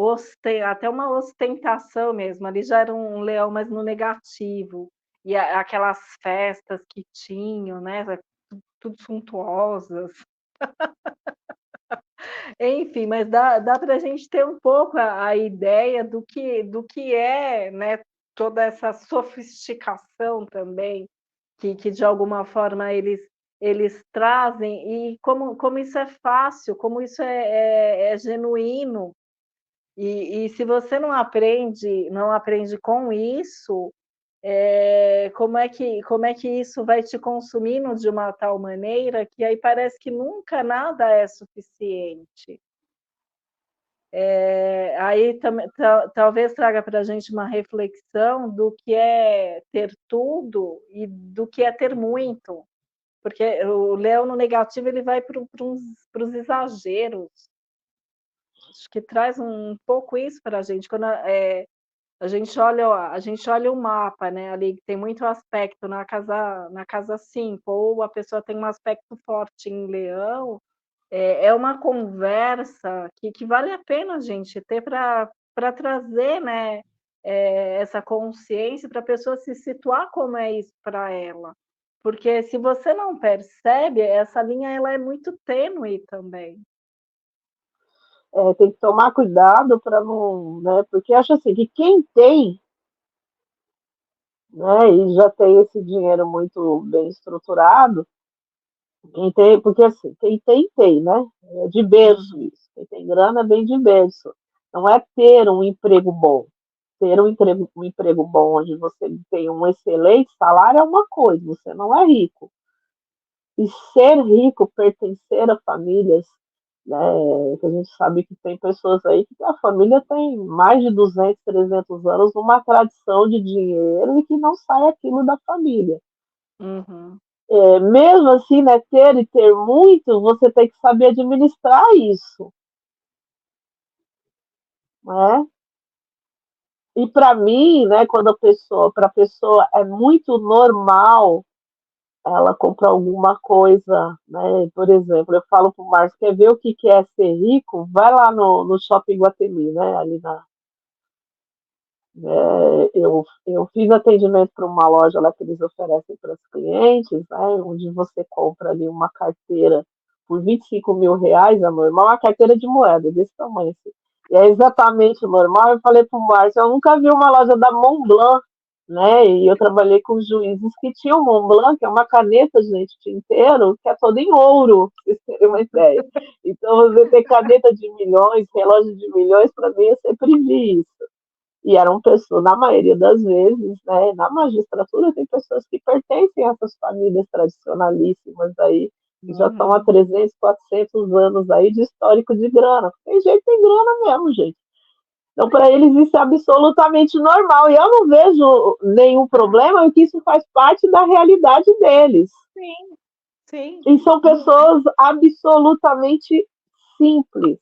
até uma ostentação mesmo, ali já era um leão, mas no negativo, e aquelas festas que tinham, né, tudo suntuosas. Enfim, mas dá para a gente ter um pouco a ideia do que é, né, toda essa sofisticação também, que de alguma forma eles trazem, e como isso é fácil, como isso é genuíno, e se você não aprende com isso, como é que isso vai te consumindo de uma tal maneira que aí parece que nunca nada é suficiente. Aí também talvez traga para a gente uma reflexão do que é ter tudo e do que é ter muito, porque o leão no negativo ele vai para os exageros. Acho que traz um pouco isso para a gente, quando a gente olha o mapa, né, ali tem muito aspecto na casa 5, ou a pessoa tem um aspecto forte em Leão, é uma conversa que vale a pena a gente ter para trazer, né, essa consciência para a pessoa se situar como é isso para ela. Porque se você não percebe, essa linha ela é muito tênue também. Tem que tomar cuidado para não, né? Porque acho assim que quem tem, né, e já tem esse dinheiro muito bem estruturado, quem tem, porque assim, quem tem, né? É de berço Uhum, isso. Quem tem grana é bem de berço. Não é ter um emprego bom. Ter um emprego bom onde você tem um excelente salário é uma coisa, você não é rico. E ser rico, pertencer a famílias, né, que a gente sabe que tem pessoas aí que a família tem mais de 200, 300 anos numa tradição de dinheiro e que não sai aquilo da família. uhum, Mesmo assim, né, ter e ter muito, você tem que saber administrar isso, né? E para mim, né, quando para a pessoa é muito normal ela comprar alguma coisa, né? Por exemplo, eu falo para o Márcio, quer ver o que é ser rico? Vai lá no Shopping Guatemi, né? Ali eu fiz atendimento para uma loja lá que eles oferecem para os clientes, né, onde você compra ali uma carteira por R$ 25.000, é normal, uma carteira de moeda desse tamanho. Assim. E é exatamente normal. Eu falei para o Márcio, eu nunca vi uma loja da Montblanc, né? E eu trabalhei com juízes que tinham Montblanc, que é uma caneta, gente, tinteiro, que é toda em ouro, pra vocês terem uma ideia. Então, você ter caneta de milhões, relógio de milhões, para mim, eu sempre vi isso. E eram pessoas, na maioria das vezes, né, na magistratura tem pessoas que pertencem a essas famílias tradicionalíssimas aí, que já estão há uhum. 300, 400 anos aí de histórico de grana. Tem gente que tem grana mesmo, gente. Então, para eles, isso é absolutamente normal. E eu não vejo nenhum problema, porque isso faz parte da realidade deles. Sim, sim. E são pessoas absolutamente simples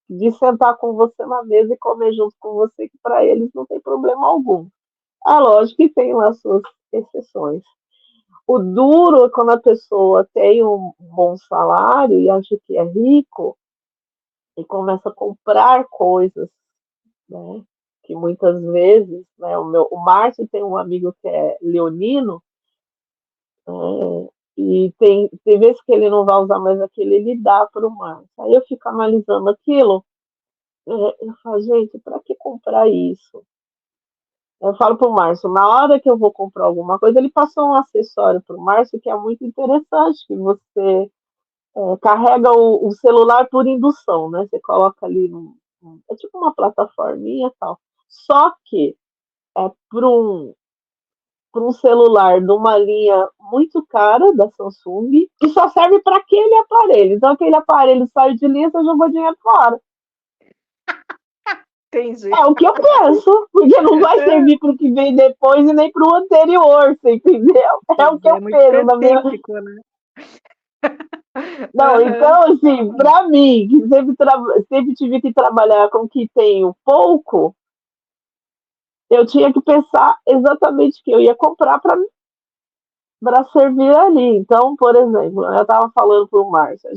de sentar com você na mesa e comer junto com você, que para eles não tem problema algum. Ah, lógico que tem lá suas exceções. O duro é quando a pessoa tem um bom salário e acha que é rico e começa a comprar coisas, né? Que muitas vezes, né? O Márcio tem um amigo que é leonino, e tem vezes que ele não vai usar mais aquele, ele dá para o Márcio. Aí eu fico analisando aquilo, eu falo, gente, para que comprar isso? Eu falo para o Márcio, na hora que eu vou comprar alguma coisa, ele passou um acessório para o Márcio que é muito interessante, que você carrega o celular por indução, né? Você coloca ali, é tipo uma plataforminha e tal. Só que é para um celular de uma linha muito cara da Samsung que só serve para aquele aparelho. Então, aquele aparelho sai de linha, você jogou dinheiro fora. Entendi. É o que eu penso, porque não vai servir para o que vem depois e nem para o anterior, você entendeu? É o que eu É muito penso na minha. específico, né. Não, Aham. então, assim, para mim, que sempre tive que trabalhar com o que tenho pouco, eu tinha que pensar exatamente o que eu ia comprar para servir ali. Então, por exemplo, eu estava falando para o Márcio, a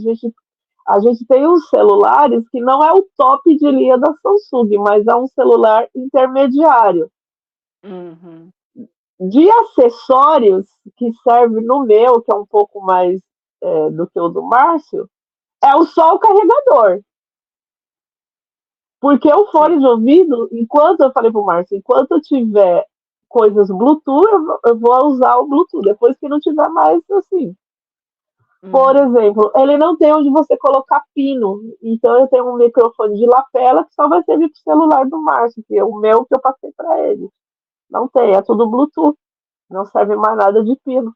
gente tem uns celulares que não é o top de linha da Samsung, mas é um celular intermediário. Uhum. De acessórios que serve no meu, que é um pouco mais do que o do Márcio, é só o carregador. Porque o fone Sim. de ouvido, enquanto eu falei pro Márcio, enquanto eu tiver coisas Bluetooth, eu vou usar o Bluetooth. Depois que não tiver mais, assim. Por Uhum. exemplo, ele não tem onde você colocar pino. Então eu tenho um microfone de lapela que só vai servir pro celular do Márcio, que é o meu que eu passei para ele. Não tem, é tudo Bluetooth. Não serve mais nada de pino.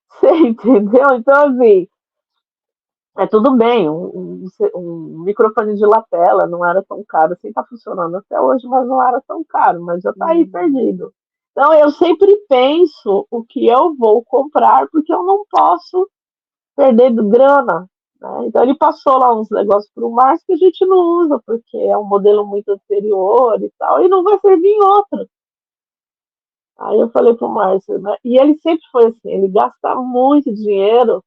Você entendeu? Então, assim, tudo bem, um microfone de lapela não era tão caro, assim está funcionando até hoje, mas não era tão caro, mas já está aí Uhum. perdido. Então eu sempre penso o que eu vou comprar, porque eu não posso perder grana, né? Então ele passou lá uns negócios para o Márcio que a gente não usa, porque é um modelo muito anterior e tal, e não vai servir em outro. Aí eu falei pro Márcio, né? E ele sempre foi assim, ele gasta muito dinheiro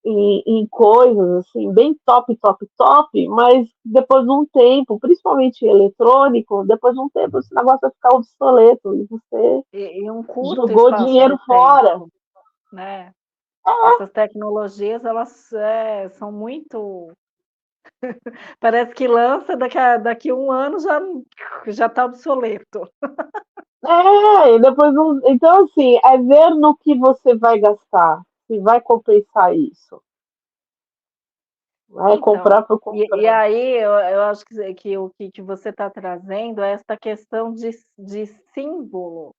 em coisas assim, bem top, top, top, mas depois de um tempo, principalmente em eletrônico, depois de um tempo esse negócio vai ficar obsoleto e você Em um curto jogou espaço de dinheiro fora. tempo, né? Essas tecnologias, elas são muito. Parece que lança, daqui a um ano já está obsoleto. E depois não. Então, assim, é ver no que você vai gastar, se vai compensar isso. Vai Então, comprar por e comprar. aí eu acho que o que você está trazendo é essa questão de símbolo,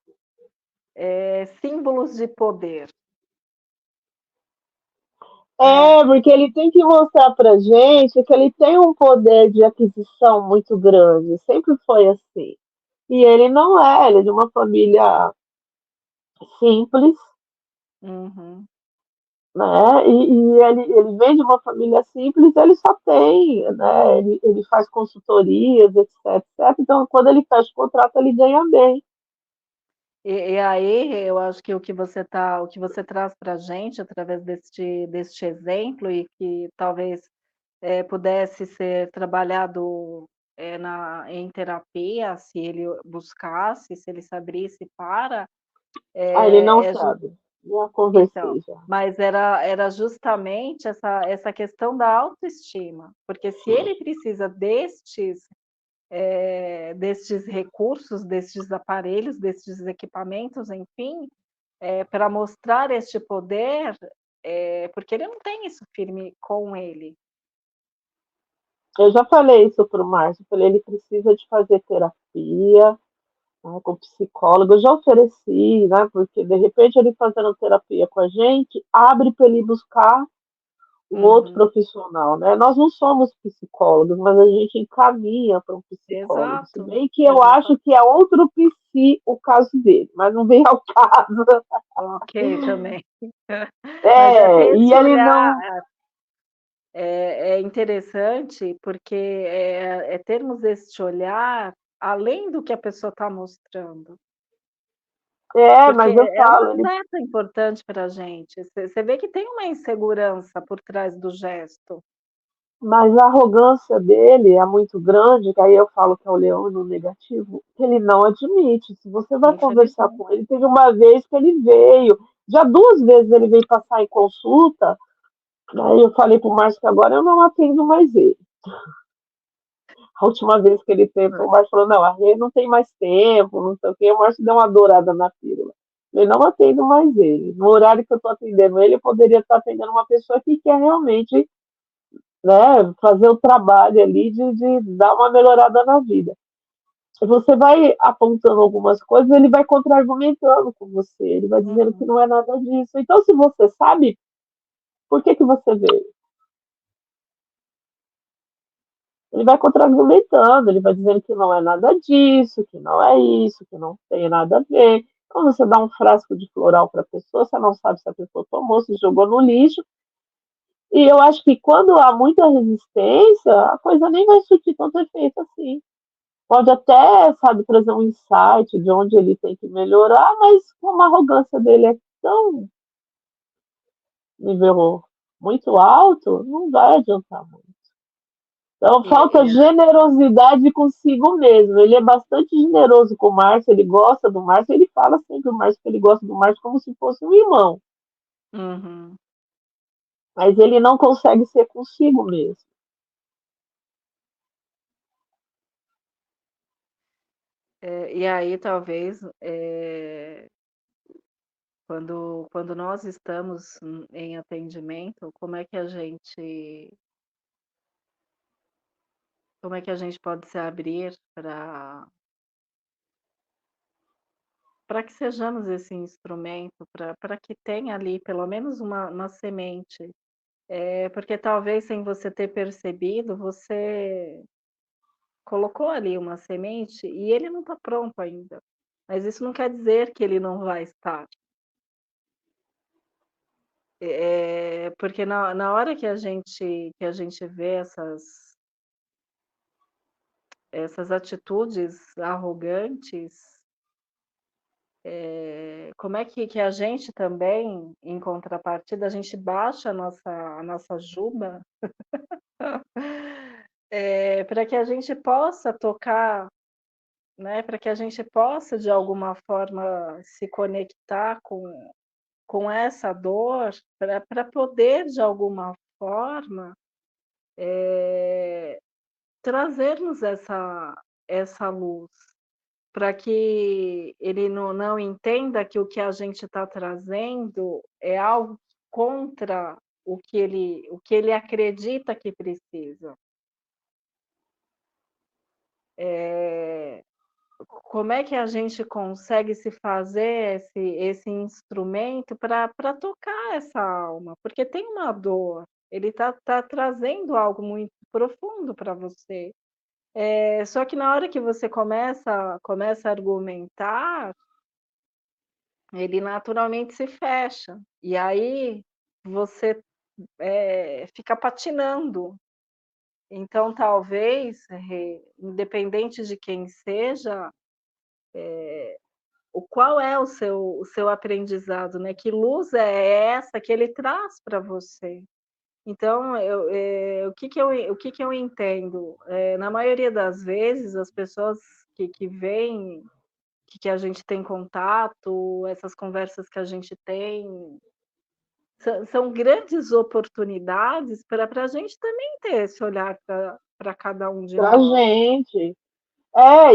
símbolos de poder, né. Porque ele tem que mostrar pra gente que ele tem um poder de aquisição muito grande. Sempre foi assim. E ele não é, ele é de uma família simples, Uhum. né? E ele vem de uma família simples, ele só tem, né? Ele faz consultorias, etc, etc. Então, quando ele fecha o contrato, ele ganha bem. E aí eu acho que o que você traz pra gente através deste exemplo e que talvez, pudesse ser trabalhado, em terapia, se ele buscasse, se ele se abrisse para, Ah, ele não é ju sabe. Já então, conversei já. mas era justamente essa questão da autoestima, porque se ele precisa destes recursos, destes aparelhos, destes equipamentos, enfim, para mostrar este poder, porque ele não tem isso firme com ele. Eu já falei isso pro Márcio, falei, ele precisa de fazer terapia, né, com psicólogo. Eu já ofereci, né? Porque de repente ele fazendo terapia com a gente, abre para ele buscar um outro Uhum. profissional, né? Nós não somos psicólogos, mas a gente encaminha para um psicólogo. Se Exato, bem que eu exata acho que é outro psi o caso dele, mas não vem ao caso. ok também. Mas é ter E esse ele olhar, não. é interessante, porque é termos este olhar além do que a pessoa está mostrando, porque Mas eu é um falo, ele. afeto importante para a gente. Você vê que tem uma insegurança por trás do gesto. Mas a arrogância dele é muito grande, que aí eu falo que é o leão no negativo, que ele não admite. Se você vai conversar Infelizmente. com ele, teve uma vez que ele veio, já duas vezes ele veio passar em consulta, aí eu falei pro Márcio que agora eu não atendo mais ele. A última vez que ele tentou, o Márcio falou, não, a Rê não tem mais tempo, não sei o quê, o Márcio deu uma dourada na pílula. Eu não atendo mais ele. No horário que eu estou atendendo ele, eu poderia estar atendendo uma pessoa que quer realmente, né, fazer o trabalho ali de dar uma melhorada na vida. Você vai apontando algumas coisas, ele vai contra-argumentando com você, ele vai dizendo que Uhum, não é nada disso. Então, se você sabe, por que você veio? Ele vai contra-argumentando, ele vai dizendo que não é nada disso, que não é isso, que não tem nada a ver. Quando você dá um frasco de floral para a pessoa, você não sabe se a pessoa tomou, se jogou no lixo. E eu acho que quando há muita resistência, a coisa nem vai surtir tanto efeito assim. Pode até, sabe, trazer um insight de onde ele tem que melhorar, mas como a arrogância dele é tão nível muito alto, não vai adiantar muito. Então, e falta e generosidade consigo mesmo. Ele é bastante generoso com o Márcio, ele gosta do Márcio, ele fala sempre o Márcio que ele gosta do Márcio como se fosse um irmão, uhum. mas ele não consegue ser consigo mesmo. E aí talvez, quando nós estamos em atendimento, como é que a gente pode se abrir para que sejamos esse instrumento, para que tenha ali pelo menos uma semente, porque talvez sem você ter percebido, você colocou ali uma semente e ele não está pronto ainda, mas isso não quer dizer que ele não vai estar. Porque na hora que a gente vê essas atitudes arrogantes, como é que a gente também, em contrapartida, a gente baixa a nossa juba, para que a gente possa tocar, né, para que a gente possa, de alguma forma, se conectar com essa dor, para poder, de alguma forma, trazermos essa luz, para que ele não entenda que o que a gente está trazendo é algo contra o que ele acredita que precisa. Como é que a gente consegue se fazer esse instrumento para tocar essa alma? Porque tem uma dor, ele tá trazendo algo muito profundo para você. Só que na hora que você começa a argumentar, ele naturalmente se fecha, e aí você, fica patinando. Então talvez, independente de quem seja, qual é o seu aprendizado, né, que luz é essa que ele traz para você? Então o que que eu entendo? Na maioria das vezes as pessoas que vêm, que a gente tem contato, essas conversas que a gente tem, são grandes oportunidades para a gente também ter esse olhar para cada um de Pra nós. gente.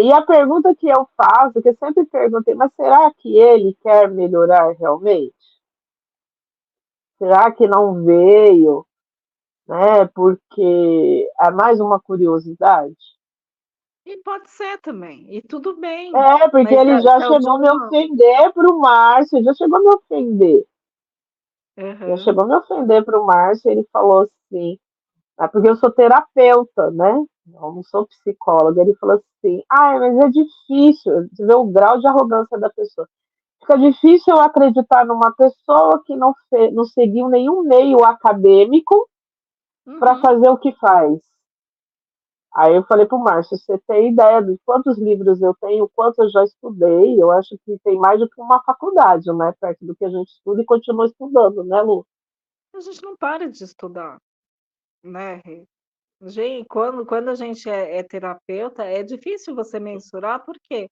E a pergunta que eu faço, que eu sempre perguntei, mas será que ele quer melhorar realmente? Será que não veio, né? Porque é mais uma curiosidade. E pode ser também, e tudo bem, Porque mas ele já se chegou a me alguma ofender pro Márcio, já chegou a me ofender. Já aham, chegou a me ofender pro Márcio, ele falou assim, porque eu sou terapeuta, né? Eu não sou psicóloga. Ele falou assim, mas é difícil, você vê o grau de arrogância da pessoa. Fica difícil eu acreditar numa pessoa que não seguiu nenhum meio acadêmico para uhum. fazer o que faz. Aí eu falei para o Márcio, você tem ideia de quantos livros eu tenho, quanto eu já estudei? Eu acho que tem mais do que uma faculdade, né? Perto do que a gente estuda e continua estudando, né, Lu? A gente não para de estudar, né, Rê? Quando a gente é terapeuta, é difícil você mensurar, por quê?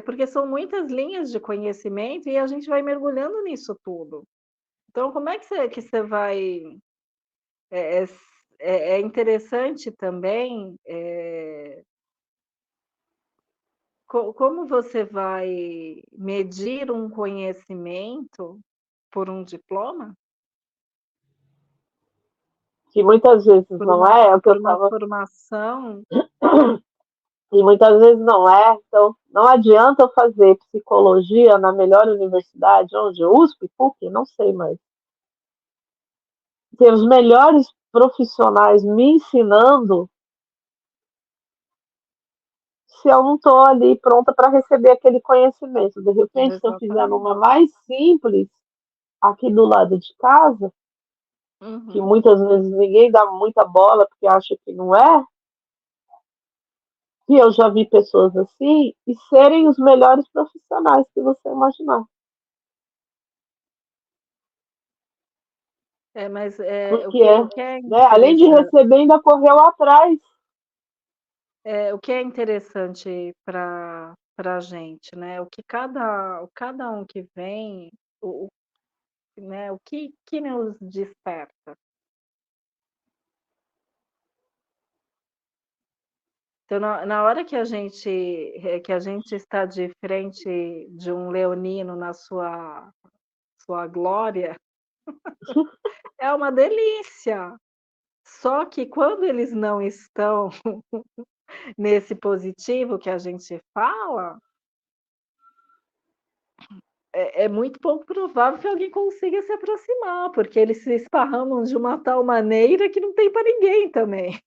Porque são muitas linhas de conhecimento e a gente vai mergulhando nisso tudo. Então como é que você vai é é é interessante também, como você vai medir um conhecimento por um diploma? Que muitas vezes não é o que eu Por uma estava. formação. E muitas vezes não é. Então, não adianta eu fazer psicologia na melhor universidade, onde? USP, PUC, não sei mais. Ter os melhores profissionais me ensinando se eu não estou ali pronta para receber aquele conhecimento. De repente, se eu fizer Exatamente. numa mais simples, aqui do lado de casa, que Uhum. muitas vezes ninguém dá muita bola porque acha que não é, e eu já vi pessoas assim, e serem os melhores profissionais que você imaginar. Mas, Porque o que é né, além de interessante, receber, ainda correu atrás. o que é interessante para a gente, né, o cada um que vem, o né, o que nos desperta. Então na hora que a gente está de frente de um leonino na sua glória, é uma delícia. Só que quando eles não estão nesse positivo que a gente fala, é muito pouco provável que alguém consiga se aproximar, porque eles se esparramam de uma tal maneira que não tem para ninguém também.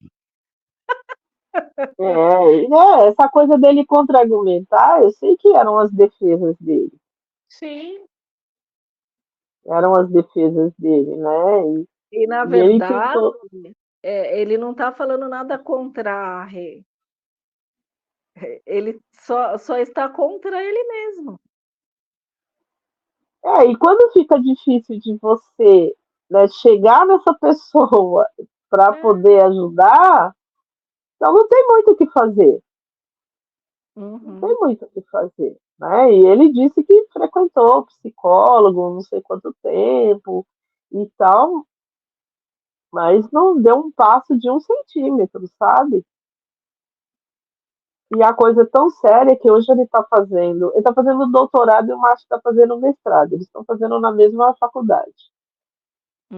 Essa coisa dele contra-argumentar, eu sei que eram as defesas dele. Sim. Eram as defesas dele, né? E, na E ele verdade, tentou. ele não está falando nada contra a Rê, ele só está contra ele mesmo. E quando fica difícil de você, né, chegar nessa pessoa para É. poder ajudar, então não tem muito o que fazer. Não tem Uhum. muito o que fazer. Né? E ele disse que frequentou psicólogo não sei quanto tempo e tal, mas não deu um passo de 1 centímetro, sabe? E a coisa é tão séria que hoje ele está fazendo doutorado e o Márcio está fazendo mestrado, eles estão fazendo na mesma faculdade.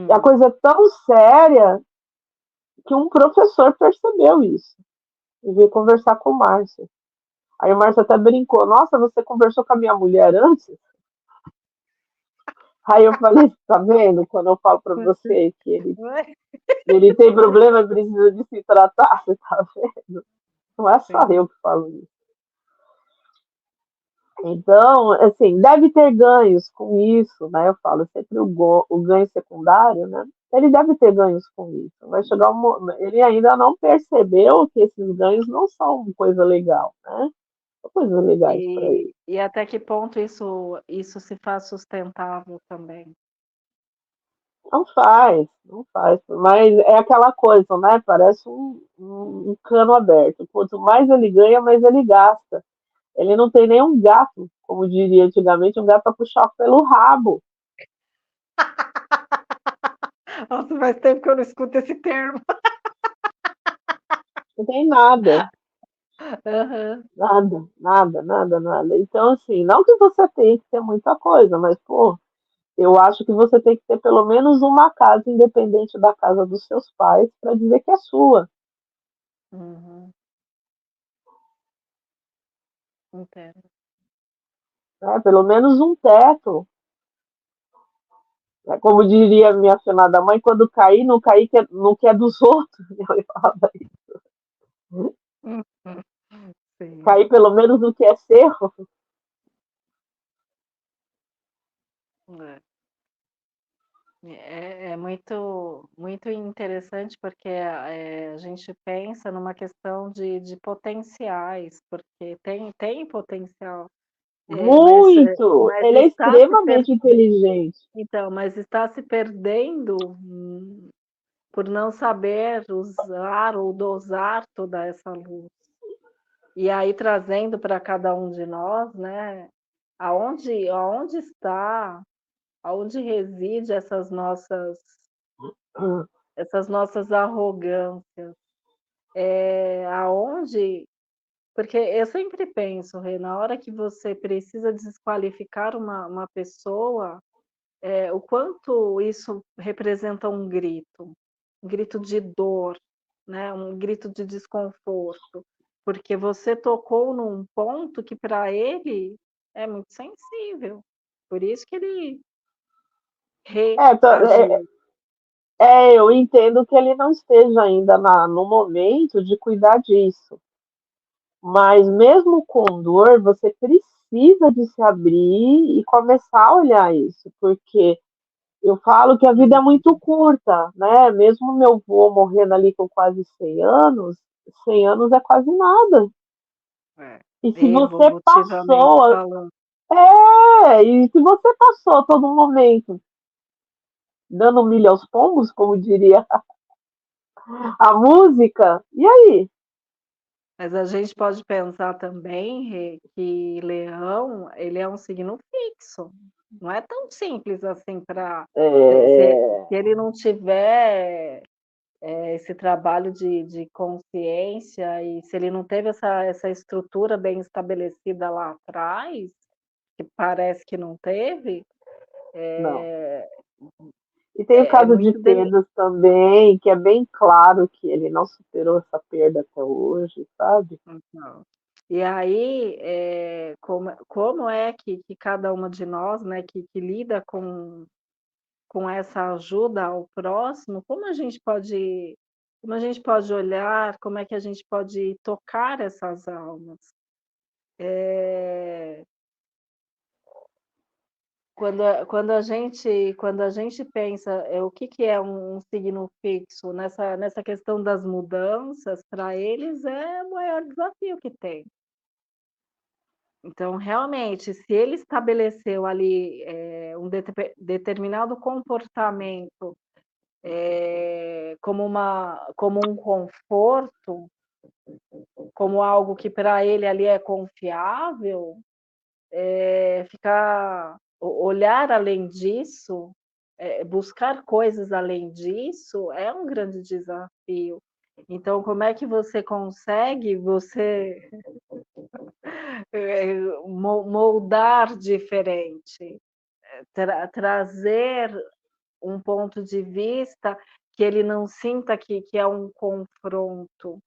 E a Hum. coisa é tão séria que um professor percebeu isso e veio conversar com o Márcio. Aí o Márcio até brincou, nossa, você conversou com a minha mulher antes? Aí eu falei, tá vendo? Quando eu falo para você que ele tem problema e precisa de se tratar, você tá vendo? Não é só Sim. eu que falo isso. Então, assim, deve ter ganhos com isso, né? Eu falo sempre o ganho secundário, né? Ele deve ter ganhos com isso. Vai chegar ele ainda não percebeu que esses ganhos não são coisa legal, né? São coisas legais para ele. E até que ponto isso se faz sustentável também. Não faz, não faz. Mas é aquela coisa, né? Parece um cano aberto. Quanto mais ele ganha, mais ele gasta. Ele não tem nenhum gato, como diria antigamente, um gato para puxar pelo rabo. Nossa, faz tempo que eu não escuto esse termo. Não tem nada, Aham. nada, nada, nada, nada. Então, assim, não que você tenha que ter muita coisa, mas, pô, eu acho que você tem que ter pelo menos uma casa independente da casa dos seus pais para dizer que é sua. Uhum. Entendo. Né? Pelo menos um teto. Né? Como diria minha finada mãe, quando cair, não cair no que é dos outros. Eu falava isso. Uhum. Sim. Cair pelo menos no que é seu. É. É muito, muito interessante porque a gente pensa numa questão de potenciais, porque tem potencial, Muito! mas Ele é está se per extremamente inteligente. então, mas está se perdendo, por não saber usar ou dosar toda essa luz. E aí trazendo para cada um de nós, né, aonde está, aonde reside essas nossas arrogâncias, aonde porque eu sempre penso, Rê, na hora que você precisa desqualificar uma pessoa, o quanto isso representa um grito de dor, né, um grito de desconforto, porque você tocou num ponto que para ele é muito sensível, por isso que ele É, reagiu. eu entendo que ele não esteja ainda no momento de cuidar disso. Mas mesmo com dor, você precisa de se abrir e começar a olhar isso, porque eu falo que a vida é muito Uhum. curta, né? Mesmo meu avô morrendo ali com quase 100 anos, 100 anos é quase nada. É, E se você evolutivamente passou, falando. e se você passou todo momento dando milho aos pombos, como diria a música, e aí? Mas a gente pode pensar também, Rê, que Leão, ele é um signo fixo. Não é tão simples assim para se É, ele não tiver, esse trabalho de consciência e se ele não teve essa estrutura bem estabelecida lá atrás, que parece que não teve, não. é E tem o é caso de muito dele. Pedro também, que é bem claro que ele não superou essa perda até hoje, sabe? Então, e aí, como é que cada uma de nós, né, que lida com essa ajuda ao próximo, como a gente pode olhar, como é que a gente pode tocar essas almas? Eh, quando a gente pensa, o que que é um signo fixo nessa questão das mudanças, para eles é o maior desafio que tem. Então, realmente, se ele estabeleceu ali, um determinado comportamento, como um conforto, como algo que para ele ali é confiável, ficar olhar além disso, buscar coisas além disso é um grande desafio. Então, como é que você consegue moldar diferente, trazer um ponto de vista que ele não sinta que é um confronto,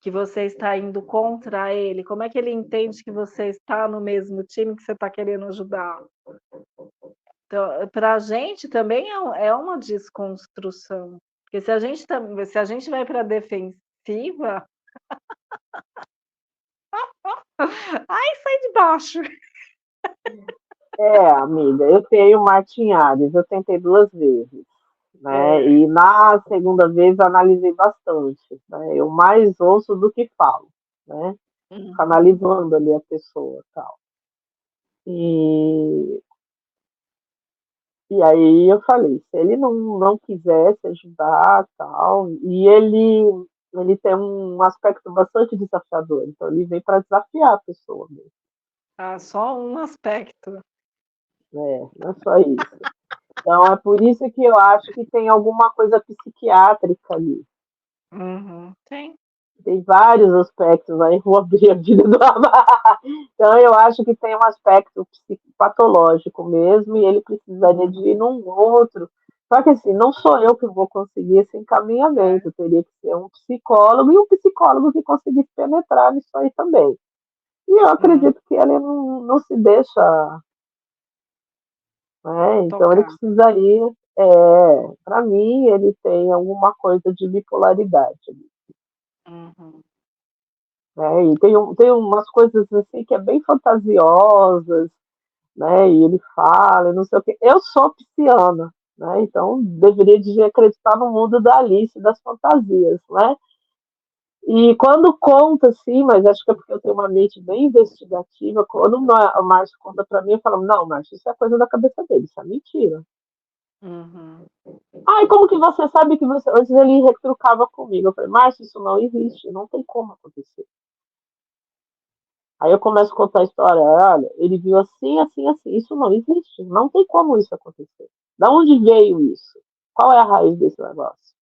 que você está indo contra ele? Como é que ele entende que você está no mesmo time, que você está querendo ajudar? Então, para a gente também é uma desconstrução, porque se a gente vai para a defensiva, ai, sai de baixo. Amiga, eu tenho Marte em Áries, eu tentei 2 vezes, né? É. E na segunda vez analisei bastante, né? Eu mais ouço do que falo, né? Fico Uhum, analisando ali a pessoa, tal. E, e aí eu falei, se ele não quisesse ajudar, tal, e ele tem um aspecto bastante desafiador, então ele vem para desafiar a pessoa mesmo, só um aspecto. né? Não é só isso. Então é por isso que eu acho que tem alguma coisa psiquiátrica ali. Uhum, tem. Tem vários aspectos, aí vou abrir a vida do Amar. Então eu acho que tem um aspecto patológico mesmo, e ele precisaria de ir Uhum, num outro. Só que assim, não sou eu que vou conseguir esse encaminhamento, teria que ser um psicólogo, e um psicólogo que conseguisse penetrar nisso aí também. E eu uhum, acredito que ele não se deixa, né? Então ele tocar. precisaria, para mim, ele tem alguma coisa de bipolaridade, Uhum, né? E tem umas coisas assim que é bem fantasiosas, né? E ele fala, e não sei o quê. Eu sou pisciana, né? Então deveria de acreditar no mundo da Alice e das fantasias, né? E quando conta, assim, mas acho que é porque eu tenho uma mente bem investigativa, quando o Márcio conta para mim, eu falo, não, Márcio, isso é coisa da cabeça dele, isso é mentira. uhum, Ah, e como que você sabe que você. Antes ele retrucava comigo. Eu falei, Márcio, isso não existe, não tem como acontecer. Aí eu começo a contar a história, olha, ele viu assim, assim, assim. Isso não existe, não tem como isso acontecer. Da onde veio isso? Qual é a raiz desse negócio?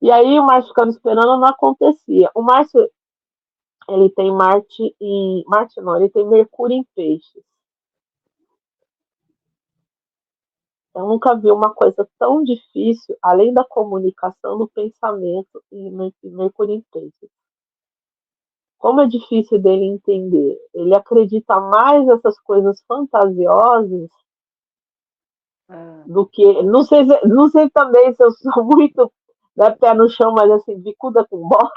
E aí o Márcio ficava esperando, não acontecia. O Márcio, ele tem Marte em. Marte não, ele tem Mercúrio em peixes. Eu nunca vi uma coisa tão difícil, além da comunicação, do pensamento e Mercúrio em peixes. Como é difícil dele entender. Ele acredita mais nessas coisas fantasiosas hã. do que. Não sei também se eu sou muito, né, pé no chão, mas assim, bicuda com bola.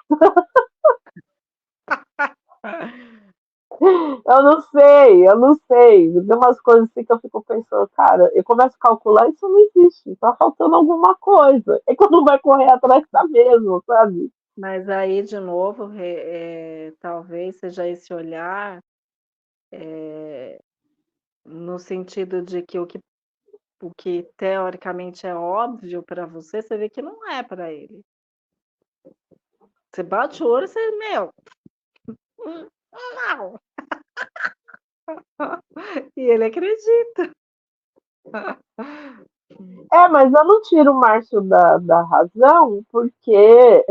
Eu não sei. Tem umas coisas assim que eu fico pensando, cara, eu começo a calcular, isso não existe, tá faltando alguma coisa. É quando vai correr atrás tá mesmo, sabe? Mas aí, de novo, talvez seja esse olhar, no sentido de que o que teoricamente é óbvio para você, você vê que não é para ele. Você bate o olho, você: "Meu, não". E ele acredita. Mas eu não tiro o Márcio da razão, porque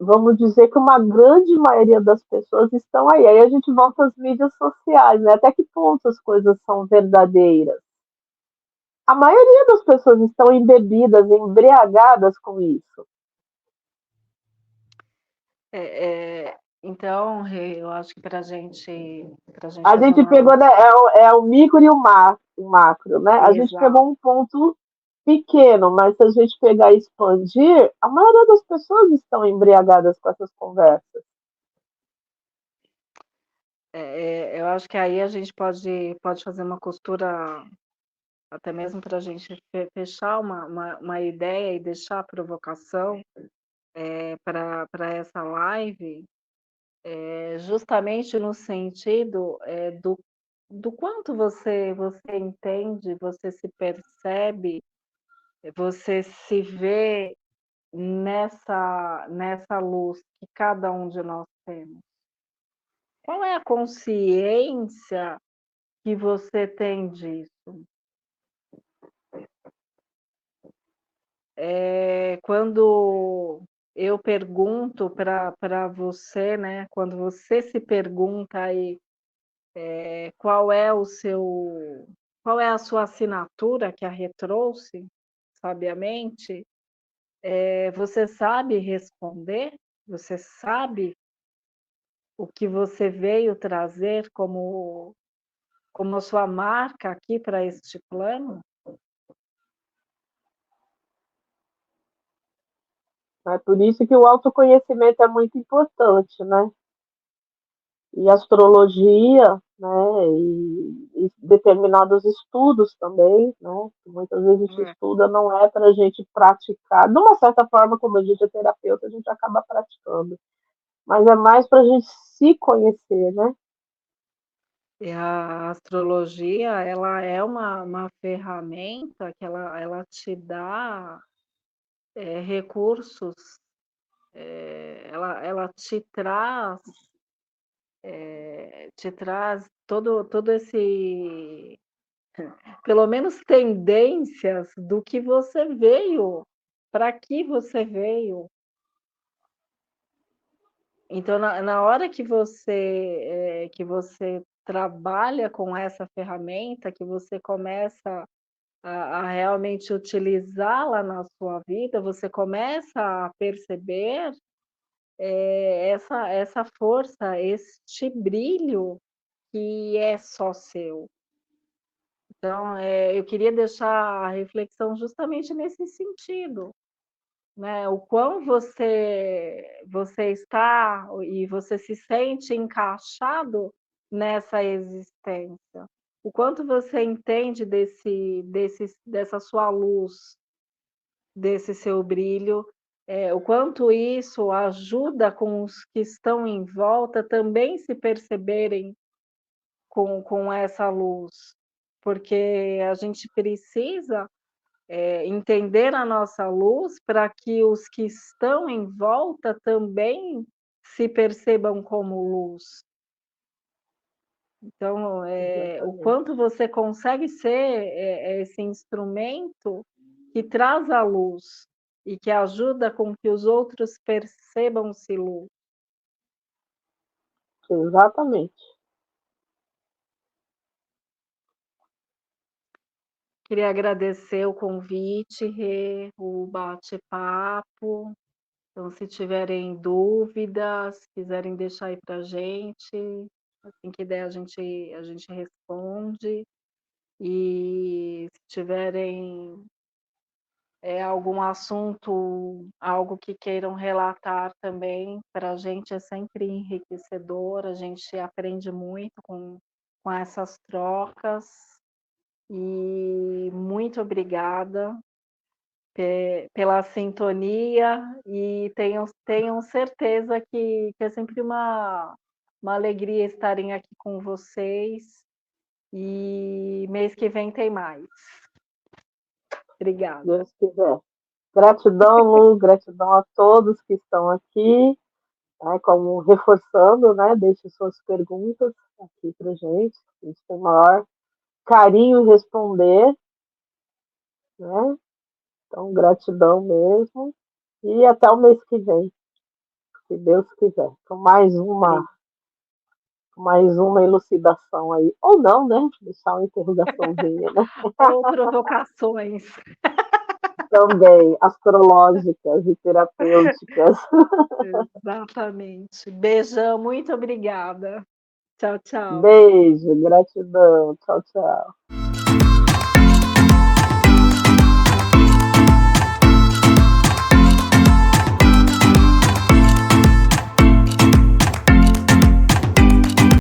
vamos dizer que uma grande maioria das pessoas estão aí. Aí a gente volta às mídias sociais, né? Até que ponto as coisas são verdadeiras? A maioria das pessoas estão embebidas, embriagadas com isso. Então, Rê, eu acho que para gente A fazer gente uma pegou, né, o micro e o macro, né? A gente exato. pegou um ponto pequeno, mas se a gente pegar e expandir, a maioria das pessoas estão embriagadas com essas conversas. Eu acho que aí a gente pode fazer uma costura, até mesmo para a gente fechar uma ideia e deixar a provocação para essa live, justamente no sentido do quanto você entende, você se percebe, você se vê nessa luz que cada um de nós temos. Qual é a consciência que você tem disso? Quando eu pergunto para você, né, quando você se pergunta aí, qual é a sua assinatura que a Rê trouxe, sabiamente, você sabe responder? Você sabe o que você veio trazer como a sua marca aqui para este plano? É por isso que o autoconhecimento é muito importante, né? E a astrologia, né? E determinados estudos também, né? Que muitas vezes a gente É. estuda não é para a gente praticar. De uma certa forma, como a gente é terapeuta, a gente acaba praticando. Mas é mais para a gente se conhecer, né? E a astrologia, ela é uma ferramenta que ela te dá, recursos, ela te traz todo esse pelo menos tendências do que você veio, para que você veio. Então na hora que você trabalha com essa ferramenta, que você começa a realmente utilizá-la na sua vida, você começa a perceber, essa força, este brilho que é só seu. Então, eu queria deixar a reflexão justamente nesse sentido, né, o quão você está e você se sente encaixado nessa existência. O quanto você entende dessa sua luz, desse seu brilho, o quanto isso ajuda com os que estão em volta também se perceberem com essa luz, porque a gente precisa, entender a nossa luz para que os que estão em volta também se percebam como luz. Então, o Exatamente. quanto você consegue ser, esse instrumento que traz a luz e que ajuda com que os outros percebam-se luz. Exatamente. Queria agradecer o convite, Rê, o bate-papo. Então, se tiverem dúvidas, quiserem deixar aí para a gente, assim que der a gente responde. E se tiverem algum assunto, algo que queiram relatar também, para a gente é sempre enriquecedor, a gente aprende muito com essas trocas. E muito obrigada pela sintonia e tenham certeza que é sempre uma alegria estarem aqui com vocês. E mês que vem tem mais. Obrigada. Deus quiser. Gratidão, Lu, gratidão a todos que estão aqui, né, como reforçando, né, deixe suas perguntas aqui para gente, a gente tem o maior carinho em responder, né, então gratidão mesmo, e até o mês que vem, se Deus quiser, com mais uma elucidação aí, ou não, né, deixar uma interrogaçãozinha, né, Ou provocações. também astrológicas e terapêuticas. Exatamente. Beijão, muito obrigada. Tchau, tchau. Beijo, gratidão, tchau, tchau.